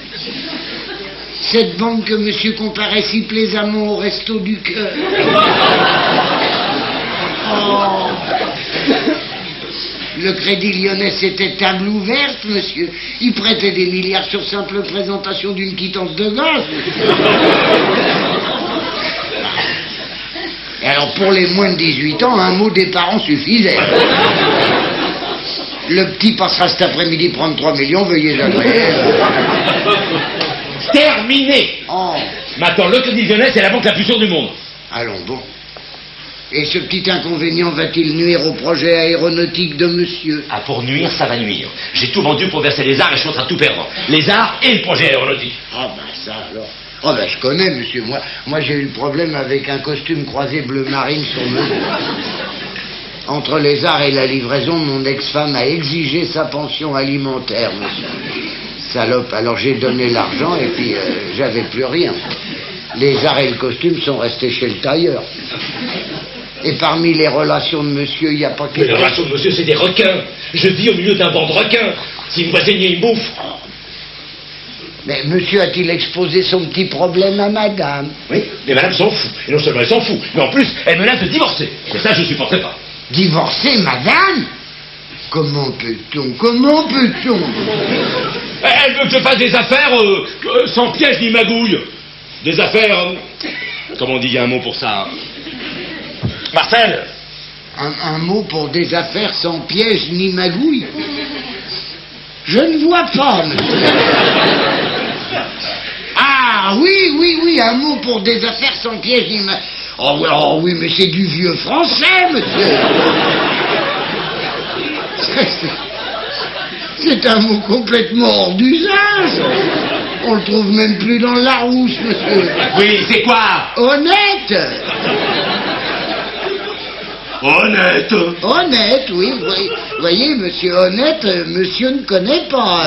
Cette banque que monsieur comparait si plaisamment au resto du cœur. Oh. Le Crédit Lyonnais, c'était table ouverte, monsieur. Il prêtait des milliards sur simple présentation d'une quittance de gaz. Et alors, pour les moins de 18 ans, un mot des parents suffisait. Le petit passera cet après-midi prendre 3 millions, veuillez l'agréer. Terminé. Oh. Maintenant, le Crédit Lyonnais, c'est la banque la plus sûre du monde. Allons, bon. Et ce petit inconvénient va-t-il nuire au projet aéronautique de monsieur? Ah, pour nuire, ça va nuire. J'ai tout vendu pour verser les arts et je suis en train de tout perdre. Les arts et le projet aéronautique. Ah ben ça alors. Oh ben je connais monsieur, moi j'ai eu le problème avec un costume croisé bleu marine sur mesure. Entre les arts et la livraison, mon ex-femme a exigé sa pension alimentaire, monsieur. Salope, alors j'ai donné l'argent et puis j'avais plus rien. Les arts et le costume sont restés chez le tailleur. Et parmi les relations de monsieur, il n'y a pas que... Mais les relations de monsieur, c'est des requins. Je vis au milieu d'un banc de requins. Si vous m'atteignez, il bouffe. Mais monsieur a-t-il exposé son petit problème à madame? Oui, mais madame s'en fout. Et non seulement elle s'en fout, mais en plus, elle menace de divorcer. Et ça, je ne supporterai pas. Divorcer madame? Comment peut-on? Elle veut que je fasse des affaires sans piège ni magouille. Des affaires... comment on dit, il y a un mot pour ça. Marcel, Un mot pour des affaires sans piège ni magouille. Je ne vois pas, monsieur. Ah, oui, un mot pour des affaires sans piège ni magouille. Oh oui, mais c'est du vieux français, monsieur. C'est un mot complètement hors d'usage. On le trouve même plus dans le Larousse, monsieur. Oui, c'est quoi? Honnête. Honnête. Honnête, oui. Voyez, monsieur Honnête, monsieur ne connaît pas.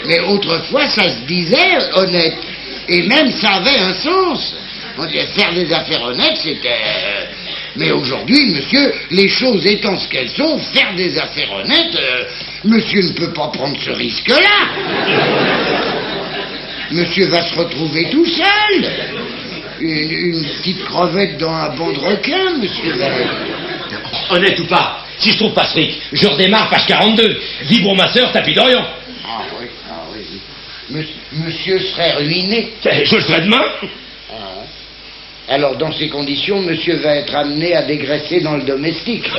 Mais autrefois, ça se disait honnête. Et même ça avait un sens. On disait faire des affaires honnêtes, c'était... Mais aujourd'hui, monsieur, les choses étant ce qu'elles sont, faire des affaires honnêtes, monsieur ne peut pas prendre ce risque-là. Monsieur va se retrouver tout seul. Une petite crevette dans un banc de requin, monsieur. Honnête ou pas, si je trouve pas ce fric, je redémarre page 42. Dis bon ma sœur, tapis d'Orient. Ah oui. Monsieur serait ruiné. Je le ferai demain. Alors, dans ces conditions, monsieur va être amené à dégraisser dans le domestique.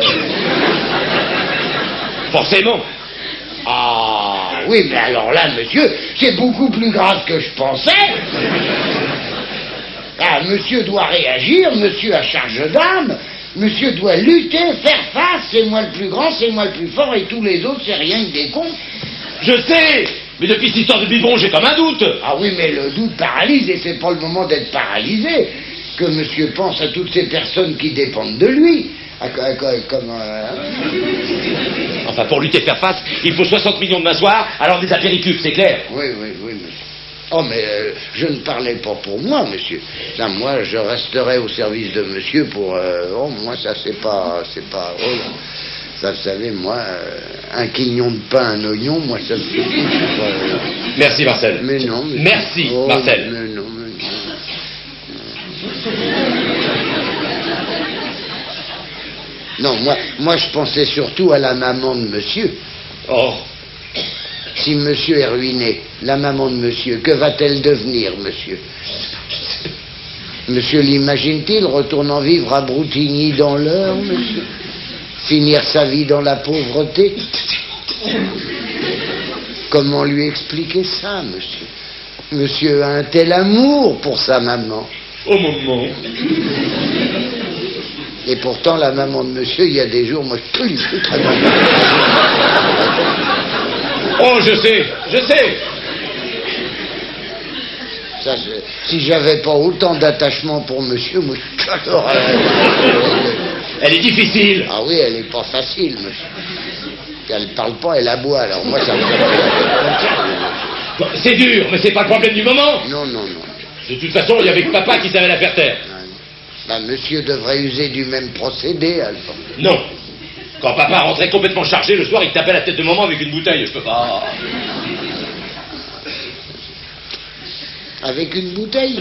Forcément. Ah, oui, mais alors là, monsieur, c'est beaucoup plus grave que je pensais. Ah, monsieur doit réagir, monsieur a charge d'âme, monsieur doit lutter, faire face, c'est moi le plus grand, c'est moi le plus fort, et tous les autres, c'est rien que des cons. Je sais, mais depuis cette histoire de biberon, j'ai comme un doute. Ah oui, mais le doute paralyse, et c'est pas le moment d'être paralysé. Que monsieur pense à toutes ces personnes qui dépendent de lui. Enfin, pour lutter faire face, il faut 60 millions de massoirs, alors des apéricubes, c'est clair. Oui, monsieur. Oh, mais je ne parlais pas pour moi, monsieur. Là, moi, je resterai au service de monsieur pour... moi, ça, c'est pas... Ça, vous savez, moi, un quignon de pain, un oignon, moi, ça me suffit. Merci, Marcel. Mais non, monsieur. Merci, Marcel. Mais non. Non, moi je pensais surtout à la maman de monsieur. Oh. Si monsieur est ruiné, la maman de monsieur, que va-t-elle devenir, monsieur? Monsieur l'imagine-t-il retournant vivre à Broutigny dans l'Eure, monsieur? Finir sa vie dans la pauvreté? Comment lui expliquer ça, monsieur? Monsieur a un tel amour pour sa maman. Au moment. Et pourtant, la maman de monsieur, il y a des jours, moi, je lui fais très mal. Oh, je sais. Ça, si j'avais pas autant d'attachement pour monsieur, moi, j'aurais... Elle est difficile. Ah oui, elle est pas facile, monsieur. Elle parle pas, elle aboie, alors moi, ça me fait... Bon, c'est dur, mais c'est pas le problème du moment. Non. De toute façon, il y avait que papa qui savait la faire taire. Ben, monsieur devrait user du même procédé, alors. Non. Quand papa rentrait complètement chargé, le soir, il tapait la tête de maman avec une bouteille. Je peux pas... Avec une bouteille?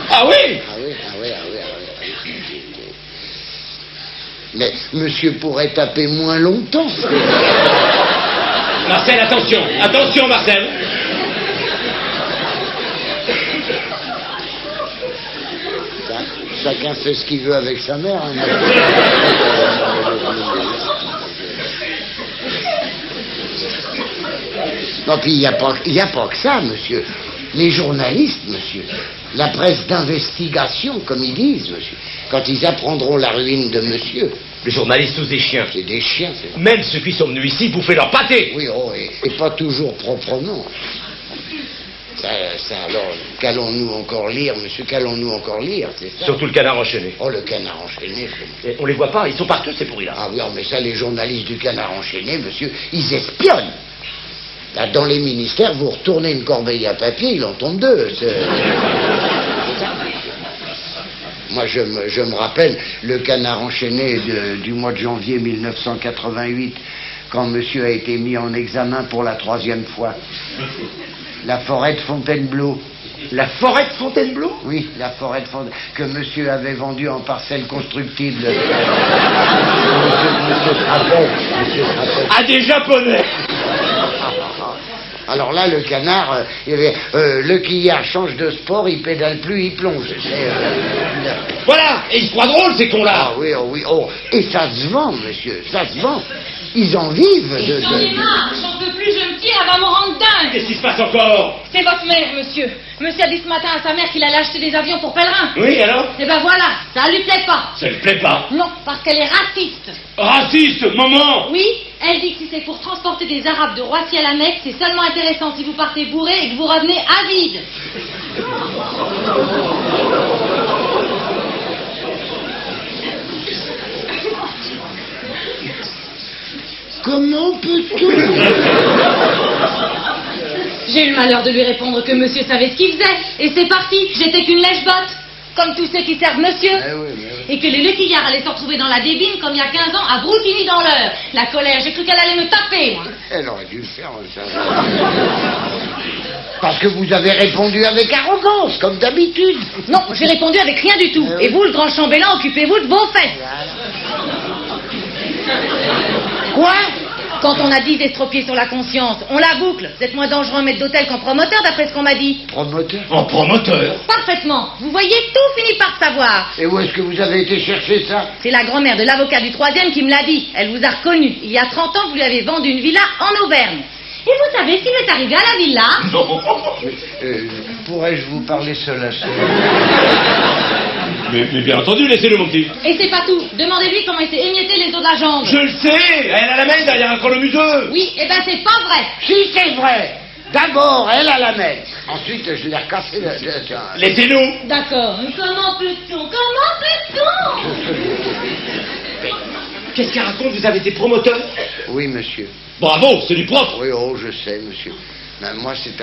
Ah oui. Ah oui. Mais monsieur pourrait taper moins longtemps. Marcel, attention. Attention, Marcel. Chacun fait ce qu'il veut avec sa mère. Hein. Non, puis il n'y a pas que ça, monsieur. Les journalistes, monsieur. La presse d'investigation, comme ils disent, monsieur. Quand ils apprendront la ruine de monsieur. Les journalistes, tous des chiens. C'est des chiens, c'est... Même ceux qui sont venus ici bouffer leur pâté. Oui, et pas toujours proprement. Ça, alors, qu'allons-nous encore lire, monsieur, c'est ça? Surtout le canard enchaîné. Oh, le canard enchaîné, Et on les voit pas, ils sont partout, ces pourris-là. Ah oui, mais ça, les journalistes du canard enchaîné, monsieur, ils espionnent. Là, dans les ministères, vous retournez une corbeille à papier, il en tombe deux. Moi, je me rappelle le canard enchaîné du mois de janvier 1988, quand monsieur a été mis en examen pour la 3e fois. La forêt de Fontainebleau. La forêt de Fontainebleau? Oui, la forêt de Fontainebleau, que monsieur avait vendue en parcelles constructibles. Monsieur se rappelle. À des Japonais. Alors là, le canard, le quillard change de sport, il pédale plus, il plonge. Voilà. Et ils se croient drôles, ces cons-là. Ah oui, oh oui, oh. Et ça se vend, monsieur, ça se vend. Ils en vivent de... J'en ai marre, j'en peux plus, je me tire, elle va me rendre dingue. Qu'est-ce qui se passe encore? C'est votre mère, monsieur. Monsieur a dit ce matin à sa mère qu'il allait acheter des avions pour pèlerins. Oui, alors? Et ben voilà, ça lui plaît pas. Ça lui plaît pas. Non, parce qu'elle est raciste. Raciste, maman. Oui, elle dit que si c'est pour transporter des Arabes de Roissy à la Mecque, c'est seulement intéressant si vous partez bourré et que vous revenez avide. Comment peut-on? J'ai eu le malheur de lui répondre que monsieur savait ce qu'il faisait. Et c'est parti, j'étais qu'une lèche-botte. Comme tous ceux qui servent monsieur. Oui, Et que les lequillards allaient se retrouver dans la débine comme il y a 15 ans à Broutigny dans l'heure. La colère, j'ai cru qu'elle allait me taper, moi. Elle aurait dû le faire, ça. Parce que vous avez répondu avec arrogance, comme d'habitude. Non, j'ai répondu avec rien du tout. Et vous, le grand chambellan, occupez-vous de vos fesses. Quoi? Quand on a 10 estropiés sur la conscience, on la boucle. Vous êtes moins dangereux en maître d'hôtel qu'en promoteur, d'après ce qu'on m'a dit. Promoteur? En promoteur. Parfaitement. Vous voyez, tout finit par savoir. Et où est-ce que vous avez été chercher ça? C'est la grand-mère de l'avocat du 3e qui me l'a dit. Elle vous a reconnu. Il y a 30 ans, vous lui avez vendu une villa en Auvergne. Et vous savez ce qui m'est arrivé à la villa? Non. Pourrais-je vous parler seul à seul? Mais bien entendu, laissez-le, mon petit. Et c'est pas tout. Demandez-lui comment il s'est émietté les os de la jambe. Je le sais. Elle a la main derrière un chronomuseux. Oui, et ben c'est pas vrai. Si, c'est vrai. D'abord, elle a la main. Ensuite, je l'ai recassé. Laissez-nous. D'accord. Mais comment peut-on? Comment peut-on? Qu'est-ce qu'elle raconte? Vous avez été promoteur? Oui, monsieur. Bravo, c'est du propre. Oui, oh, je sais, monsieur. Ben, moi, c'est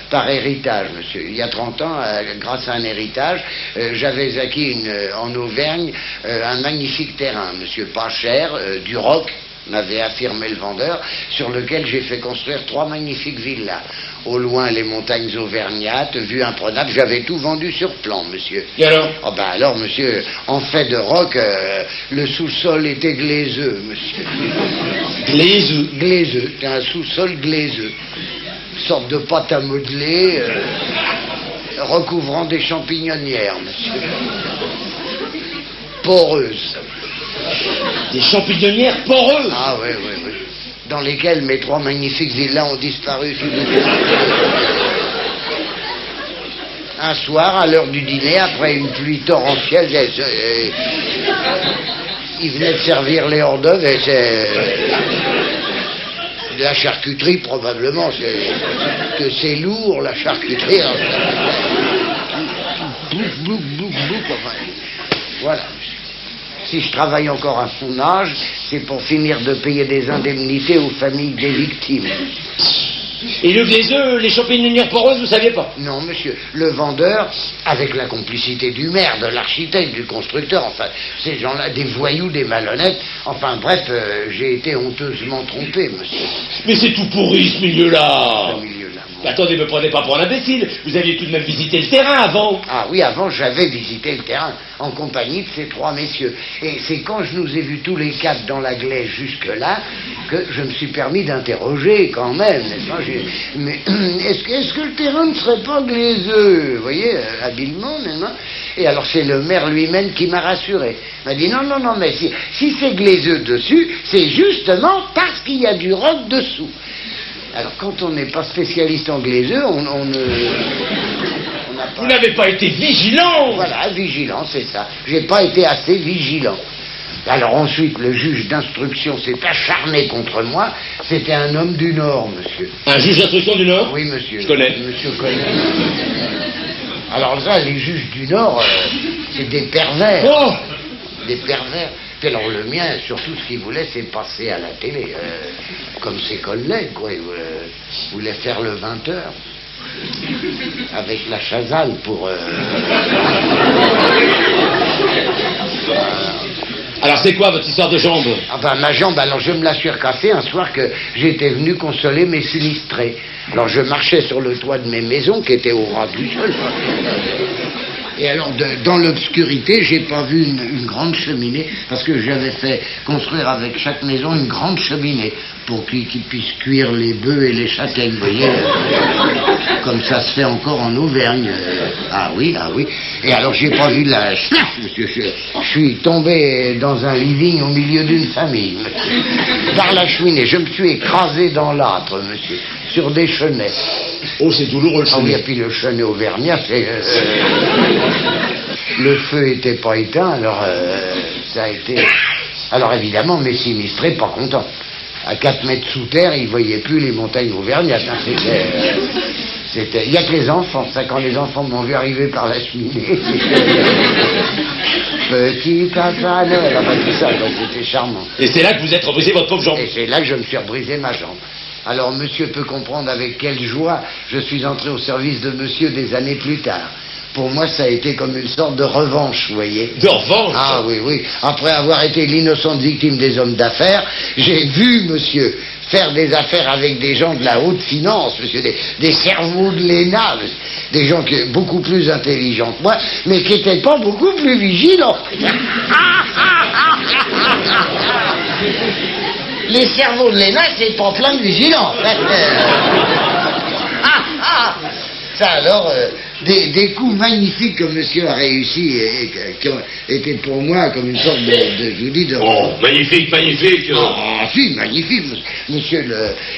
par héritage, monsieur. Il y a 30 ans, grâce à un héritage, j'avais acquis en Auvergne un magnifique terrain, monsieur, pas cher, du roc, m'avait affirmé le vendeur, sur lequel j'ai fait construire 3 magnifiques villas. Au loin, les montagnes auvergnates, vue imprenable, j'avais tout vendu sur plan, monsieur. Et alors? Oh ben alors, monsieur, en fait de roc, le sous-sol était glaiseux, monsieur. Glaiseux. Glaiseux, c'était un sous-sol glaiseux. Une sorte de pâte à modeler, recouvrant des champignonnières, monsieur. Poreuses. Des champignonnières poreuses. Ah oui, oui, oui. Dans lesquelles mes 3 magnifiques villas ont disparu sous le... Un soir, à l'heure du dîner, après une pluie torrentielle, il venait de servir les hors d'œuvre et c'est... De la charcuterie, probablement. Que c'est lourd, la charcuterie. Blouc, enfin. Voilà. Si je travaille encore à son âge, c'est pour finir de payer des indemnités aux familles des victimes. Et le glaiseux, les champignonnières poreuses, vous saviez pas? Non, monsieur. Le vendeur, avec la complicité du maire, de l'architecte, du constructeur, enfin, ces gens-là, des voyous, des malhonnêtes, enfin, bref, j'ai été honteusement trompé, monsieur. Mais c'est tout pourri, ce milieu-là. Ce milieu-là. Attendez, me prenez pas pour un imbécile. Vous aviez tout de même visité le terrain avant. Ah oui, avant, j'avais visité le terrain, en compagnie de ces 3 messieurs. Et c'est quand je nous ai vus tous les 4 dans la glaise jusque-là, que je me suis permis d'interroger quand même, n'est-ce pas? Mais est-ce que le terrain ne serait pas glaiseux? Vous voyez, habilement, n'est-ce pas? Et alors c'est le maire lui-même qui m'a rassuré. Il m'a dit non, mais si c'est glaiseux dessus, c'est justement parce qu'il y a du roc dessous. Alors quand on n'est pas spécialiste en glaiseux, on n'a pas... Vous n'avez pas été vigilant. Voilà, vigilant, c'est ça. J'ai pas été assez vigilant. Alors ensuite, le juge d'instruction s'est acharné contre moi. C'était un homme du Nord, monsieur. Un juge d'instruction du Nord? Oui, monsieur. Je connais. Monsieur connaît. Alors ça, les juges du Nord, c'est des pervers. Oh! Des pervers. Puis alors le mien, surtout ce qu'il voulait, c'est passer à la télé. Comme ses collègues, quoi. Il voulait faire le 20h. Avec la Chazal pour... Alors c'est quoi votre histoire de jambe? Ah ben ma jambe, alors je me la suis recassée un soir que j'étais venu consoler mes sinistrés. Alors je marchais sur le toit de mes maisons qui étaient au ras du sol. Et alors dans l'obscurité, j'ai pas vu une grande cheminée parce que j'avais fait construire avec chaque maison une grande cheminée pour qu'ils puissent cuire les bœufs et les châtaignes, vous voyez, comme ça se fait encore en Auvergne. Ah oui. Et alors j'ai pas vu la chef, monsieur. Je suis tombé dans un living au milieu d'une famille, monsieur. Par la cheminée, je me suis écrasé dans l'âtre, monsieur, sur des chenets. Oh, c'est douloureux le Ah oui, chenet. et puis le chenet auvergnat, c'est... le feu était pas éteint, alors ça a été... Alors évidemment, mes sinistrés, pas contents. À 4 mètres sous terre, ils voyaient plus les montagnes auvergnates. Hein. C'était... Il n'y a que les enfants, ça, quand les enfants m'ont vu arriver par la cheminée. Petit papa Noël, enfin, tout ça, donc c'était charmant. Et c'est là que vous êtes rebrisé votre pauvre jambe. Et c'est là que je me suis rebrisé ma jambe. Alors monsieur peut comprendre avec quelle joie je suis entré au service de monsieur des années plus tard. Pour moi, ça a été comme une sorte de revanche, vous voyez. De revanche? Ah oui. Après avoir été l'innocente victime des hommes d'affaires, j'ai vu monsieur faire des affaires avec des gens de la haute finance, monsieur, des cerveaux de l'ENA, des gens beaucoup plus intelligents que moi, mais qui n'étaient pas beaucoup plus vigilants. Les cerveaux de l'ENA, c'est pas plein de vigilance. Ça alors, des coups magnifiques que monsieur a réussi et qui ont été pour moi comme une sorte de je vous dis, de... Oh, magnifique. Ah, si, magnifique, monsieur,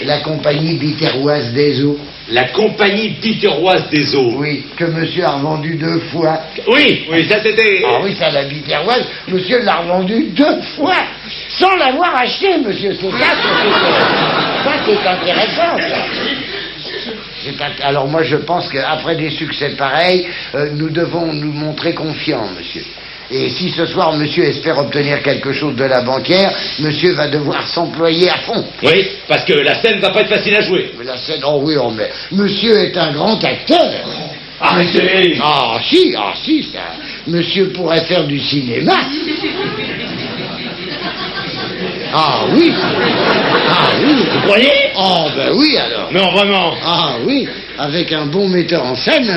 la compagnie biterroise des eaux. La compagnie biterroise des eaux. Oui, que monsieur a revendu 2 fois. Oui, ça c'était... Ah oui, ça, la biterroise, monsieur l'a revendu 2 fois, sans l'avoir acheté, monsieur. C'est ça, c'est intéressant, ça. Alors moi je pense qu'après des succès pareils, nous devons nous montrer confiants, monsieur. Et si ce soir monsieur espère obtenir quelque chose de la banquière, monsieur va devoir s'employer à fond. Oui, parce que la scène va pas être facile à jouer. Mais la scène, oh oui, mais monsieur est un grand acteur. Arrêtez. Ah si, ça. Monsieur pourrait faire du cinéma. Ah oui. Vous croyez? Oh ben oui alors. Non, vraiment. Ah oui, avec un bon metteur en scène.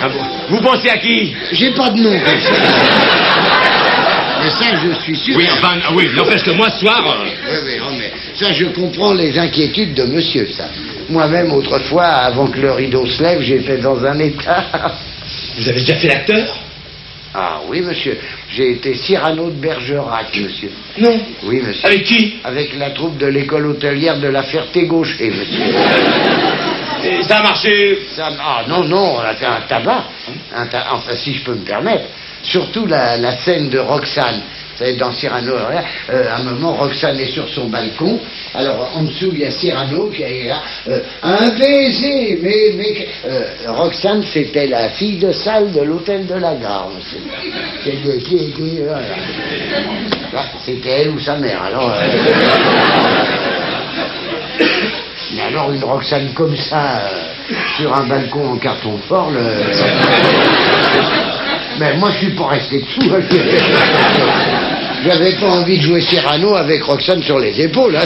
Ah bon. Vous pensez à qui? J'ai pas de nom comme ça. Mais ça, je suis sûr. Oui, n'empêche que moi, ce soir... Oui, non, mais ça, je comprends les inquiétudes de monsieur, ça. Moi-même, autrefois, avant que le rideau se lève, j'étais dans un état... Vous avez déjà fait l'acteur? Ah oui, monsieur. J'ai été Cyrano de Bergerac, monsieur. Non. Oui, monsieur. Avec qui? Avec la troupe de l'école hôtelière de la Ferté-Gaucher, monsieur. Et ça a marché? Ah non, on a fait un tabac. Enfin, si je peux me permettre. Surtout la scène de Roxane. Vous savez, dans Cyrano, à un moment, Roxane est sur son balcon. Alors, en dessous, il y a Cyrano qui est là. Un baiser, mais Roxane, c'était la fille de salle de l'hôtel de la Gare, monsieur. Voilà. Là, c'était elle ou sa mère. Alors, mais alors, une Roxane comme ça, sur un balcon en carton fort, mais moi, je suis pas resté dessous. J'avais pas envie de jouer Cyrano avec Roxane sur les épaules. Hein,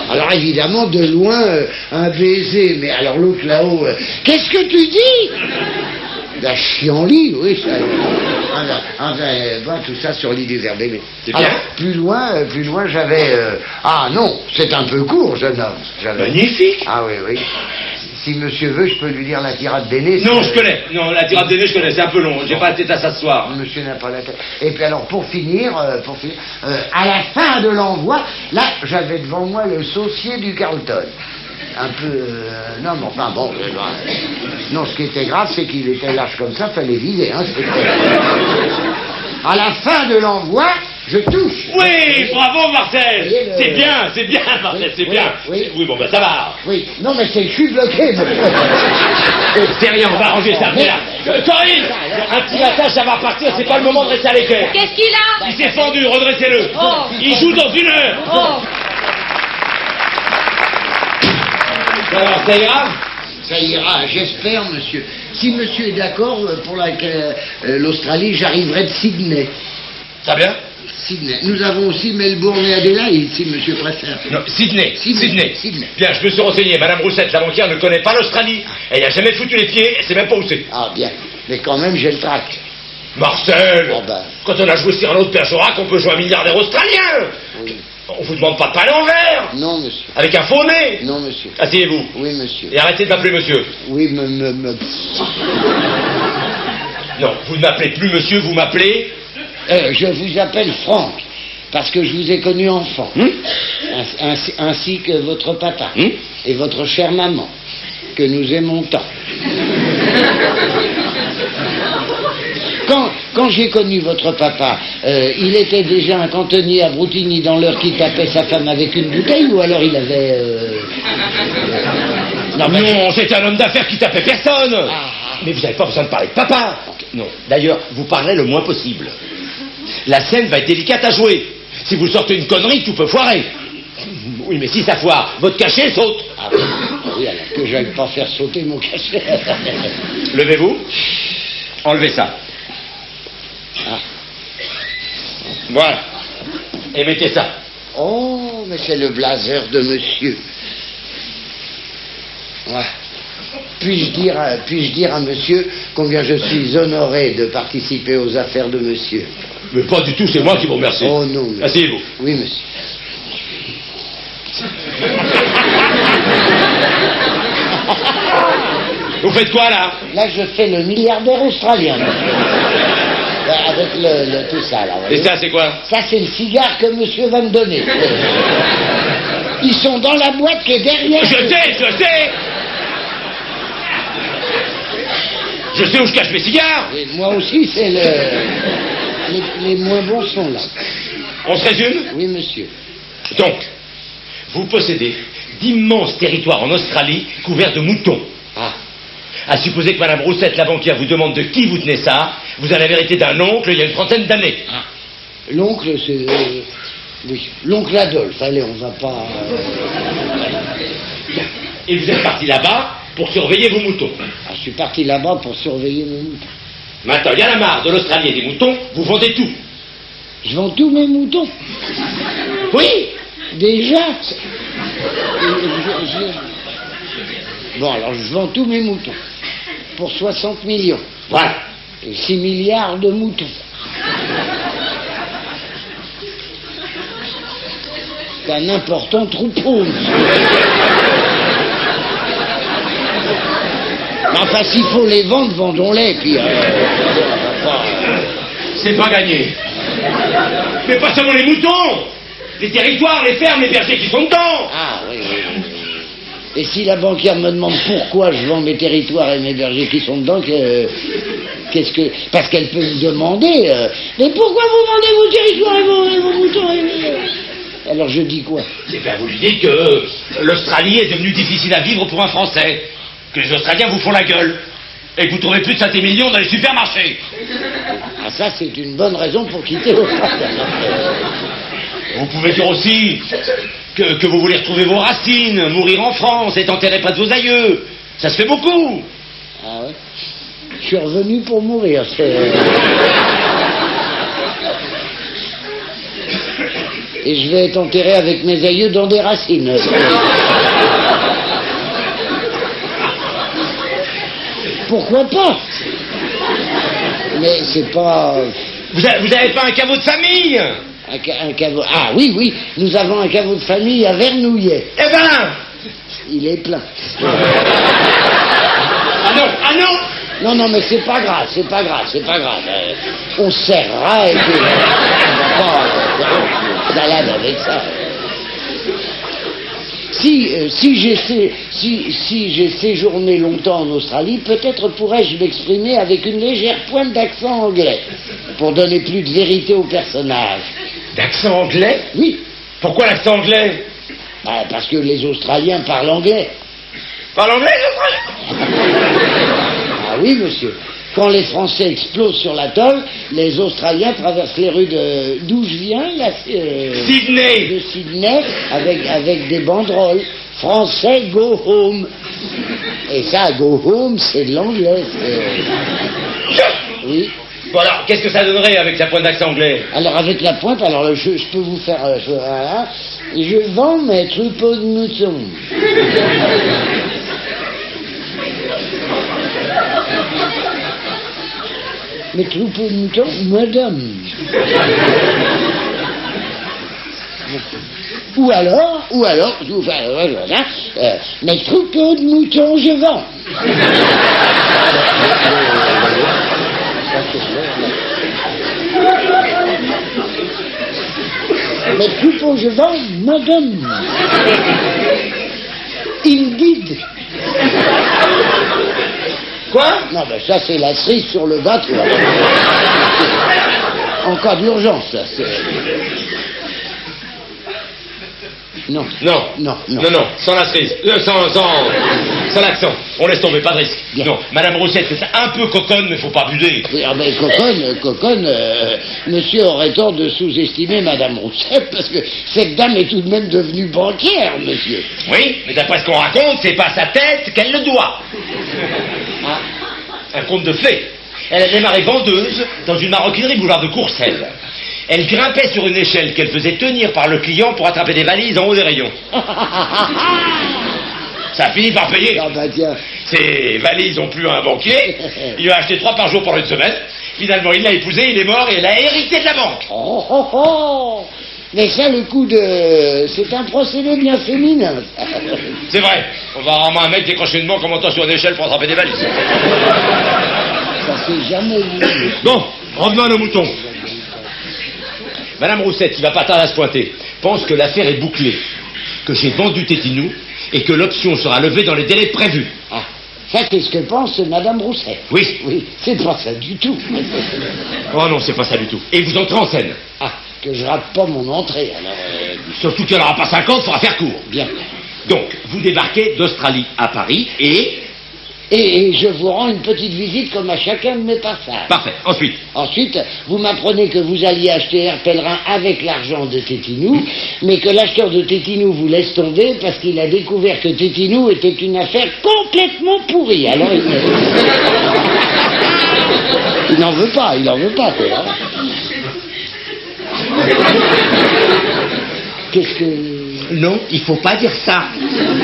alors évidemment, de loin, un baiser. Mais alors l'autre là-haut, qu'est-ce que tu dis? La chienlit, oui. Tout ça sur l'île du Verbé. Alors, plus loin, j'avais... Ah non, c'est un peu court, jeune homme. Magnifique. Ah oui. Si monsieur veut, je peux lui dire la tirade d'aîné. Non, je connais. Non, la tirade d'aîné, je connais. C'est un peu long. J'ai pas la tête à ça ce soir. Monsieur n'a pas la tête. Et puis alors, pour finir, à la fin de l'envoi, là, j'avais devant moi le saucier du Carlton. Un peu... non, mais enfin, bon... non, ce qui était grave, c'est qu'il était large comme ça, fallait vider. Hein, à la fin de l'envoi, je touche. Oui, bravo Marcel. C'est bien, Marcel, c'est bien. Oui, bon, ben ça va. Oui, non, mais c'est que je suis bloqué, C'est rien, on va arranger ça. Corinne, un petit massage, ça va partir, c'est pas le moment de rester à l'équerre. Qu'est-ce qu'il a? Il s'est fendu, redressez-le. Oh. Il joue dans 1 heure. Oh. Alors, ça ira? Ça ira, j'espère, monsieur. Si monsieur est d'accord, pour l'Australie, j'arriverai de Sydney. Ça bien? Sydney. Nous avons aussi Melbourne et Adélaïde, si monsieur préfère. Non, Sydney. Sydney. Bien, je me suis renseigné. Madame Roussette, la banquière, ne connaît pas l'Australie. Elle n'a jamais foutu les pieds, elle sait même pas où c'est. Ah, bien. Mais quand même, j'ai le tract. Marcel, Oh ben. quand on a joué Cyrano de Bergerac, on peut jouer un milliardaire australien. Oui. On vous demande pas de parler en vert. Non, monsieur. Avec un faux nez. Non, monsieur. Asseyez-vous. Oui, monsieur. Et arrêtez de m'appeler monsieur. Oui, Non, vous ne m'appelez plus monsieur, vous m'appelez... je vous appelle Franck, parce que je vous ai connu enfant. Ainsi que votre papa. Et votre chère maman, que nous aimons tant. Quand j'ai connu votre papa, il était déjà un cantonnier à Broutigny dans l'heure qu'il tapait sa femme avec une bouteille, ou alors il avait... Non, c'est un homme d'affaires qui tapait personne. Mais vous n'avez pas besoin de parler de papa. Non, d'ailleurs, vous parlez le moins possible. La scène va être délicate à jouer. Si vous sortez une connerie, tout peut foirer. Oui, mais si ça foire, votre cachet saute. Ah oui, alors que j'aille pas faire sauter mon cachet. Levez-vous. Enlevez ça. Ah. Voilà. Et mettez ça. Oh, mais c'est le blazer de monsieur. Ouais. Puis-je dire à monsieur combien je suis honoré de participer aux affaires de monsieur? Mais pas du tout, c'est moi qui vous remercie. Oh non, monsieur. Asseyez-vous. Oui, monsieur. Vous faites quoi, là? Là, je fais le milliardaire australien, monsieur. Avec tout ça, là. Et ça, c'est quoi? Ça, c'est le cigare que monsieur va me donner. Ils sont dans la boîte qui est derrière. Je sais. Je sais où je cache mes cigares. Et moi aussi, c'est les moins bons sont là. On se résume? Oui, monsieur. Donc, vous possédez d'immenses territoires en Australie couverts de moutons. Ah. À supposer que Madame Roussette, la banquière, vous demande de qui vous tenez ça, vous avez la vérité d'un oncle il y a une trentaine d'années. Ah. L'oncle, c'est... oui, l'oncle Adolphe. Allez, on va pas... Et vous êtes parti là-bas pour surveiller vos moutons. Ah, je suis parti là-bas pour surveiller mes moutons. Maintenant, il y a la marre de l'Australie et des moutons, vous vendez tout. Je vends tous mes moutons. Oui. Déjà. Bon, alors je vends tous mes moutons. Pour 60 millions. Voilà. Et 6 milliards de moutons. C'est un important troupeau, monsieur. Enfin, s'il faut les vendre, vendons-les, puis... C'est pas gagné. Mais pas seulement les moutons. Les territoires, les fermes, les bergers qui sont dedans. Ah, oui. Et si la banquière me demande pourquoi je vends mes territoires et mes bergers qui sont dedans, qu'est-ce que... Parce qu'elle peut me demander, mais pourquoi vous vendez vos territoires et vos moutons Alors je dis quoi? C'est bien, vous lui dites que l'Australie est devenue difficile à vivre pour un Français. Que les Australiens vous font la gueule. Et que vous trouvez plus de 5 millions dans les supermarchés. Ah, ça, c'est une bonne raison pour quitter l'Australie. Vous pouvez dire aussi que vous voulez retrouver vos racines, mourir en France, être enterré près de vos aïeux. Ça se fait beaucoup. Ah ouais? Je suis revenu pour mourir. Et je vais être enterré avec mes aïeux dans des racines. Pourquoi pas? Mais c'est pas... Vous avez pas un caveau de famille? Un caveau... Ah oui, nous avons un caveau de famille à Vernouillet. Eh ben! Il est plein. Ah non! Non, mais c'est pas grave. On se serrera et puis... On va pas... balade avec ça. Si j'ai séjourné longtemps en Australie, peut-être pourrais-je m'exprimer avec une légère pointe d'accent anglais, pour donner plus de vérité au personnage. D'accent anglais? Oui. Pourquoi l'accent anglais? Parce que les Australiens parlent anglais. Parlent anglais, les Australiens? Ah oui, monsieur. Quand les Français explosent sur l'atoll, les Australiens traversent les rues d'où je viens, Sydney. De Sydney, avec des banderoles. Français, go home. Et ça, go home, c'est de l'anglais. Oui. Bon alors, qu'est-ce que ça donnerait avec la pointe d'accent anglais? Alors avec la pointe, alors je peux vous faire... voilà. Je vends mes troupeaux de moutons. Mes troupeaux de moutons, madame. Ou alors, je vous fais, voilà, mes troupeaux de moutons, je vends. Mes troupeaux, je vends, madame. Il guide. Quoi? Non, ben ça, c'est la cerise sur le bateau. En cas d'urgence, ça, c'est... Non. Non. Non, non. Non, sans la cerise. Sans l'accent. On laisse tomber, pas de risque. Bien. Non, Madame Roussette, c'est un peu coconne, mais faut pas abuser. Oui, ah ben, coconne, monsieur aurait tort de sous-estimer Madame Roussette, parce que cette dame est tout de même devenue banquière, monsieur. Oui, mais d'après ce qu'on raconte, c'est pas sa tête qu'elle le doit. Ah, Un conte de fées. Elle a démarré vendeuse dans une maroquinerie boulevard de Courcelles. Elle grimpait sur une échelle qu'elle faisait tenir par le client pour attraper des valises en haut des rayons. Ça a fini par payer. ah bah tiens. Ses valises ont plu à un banquier. Il lui a acheté 3 par jour pendant une semaine. Finalement, il l'a épousée, il est mort et elle a hérité de la banque. Oh. Mais ça, le coup de... C'est un procédé bien féminin. C'est vrai. On va rarement un mec décrocher une banque en montant sur une échelle pour attraper des valises. Ça s'est jamais vu. Bon, revenons à nos moutons. Madame Roussette, qui va pas tarder à se pointer, pense que l'affaire est bouclée, que j'ai vendu Tétinou et que l'option sera levée dans les délais prévus. Ah, ça, c'est ce que pense Madame Roussette. Oui. Oui, c'est pas ça du tout. Oh non, c'est pas ça du tout. Et vous entrez en scène. Ah, que je rate pas mon entrée, alors... Surtout qu'il n'y en aura pas 50, faudra faire court. Bien. Donc, vous débarquez d'Australie à Paris et... Et je vous rends une petite visite comme à chacun de mes passages. Parfait. Ensuite. Ensuite, vous m'apprenez que vous alliez acheter Air Pèlerin avec l'argent de Tétinou, mais que l'acheteur de Tétinou vous laisse tomber parce qu'il a découvert que Tétinou était une affaire complètement pourrie. Alors il n'en veut pas, quoi. Qu'est-ce que... Non, il faut pas dire ça.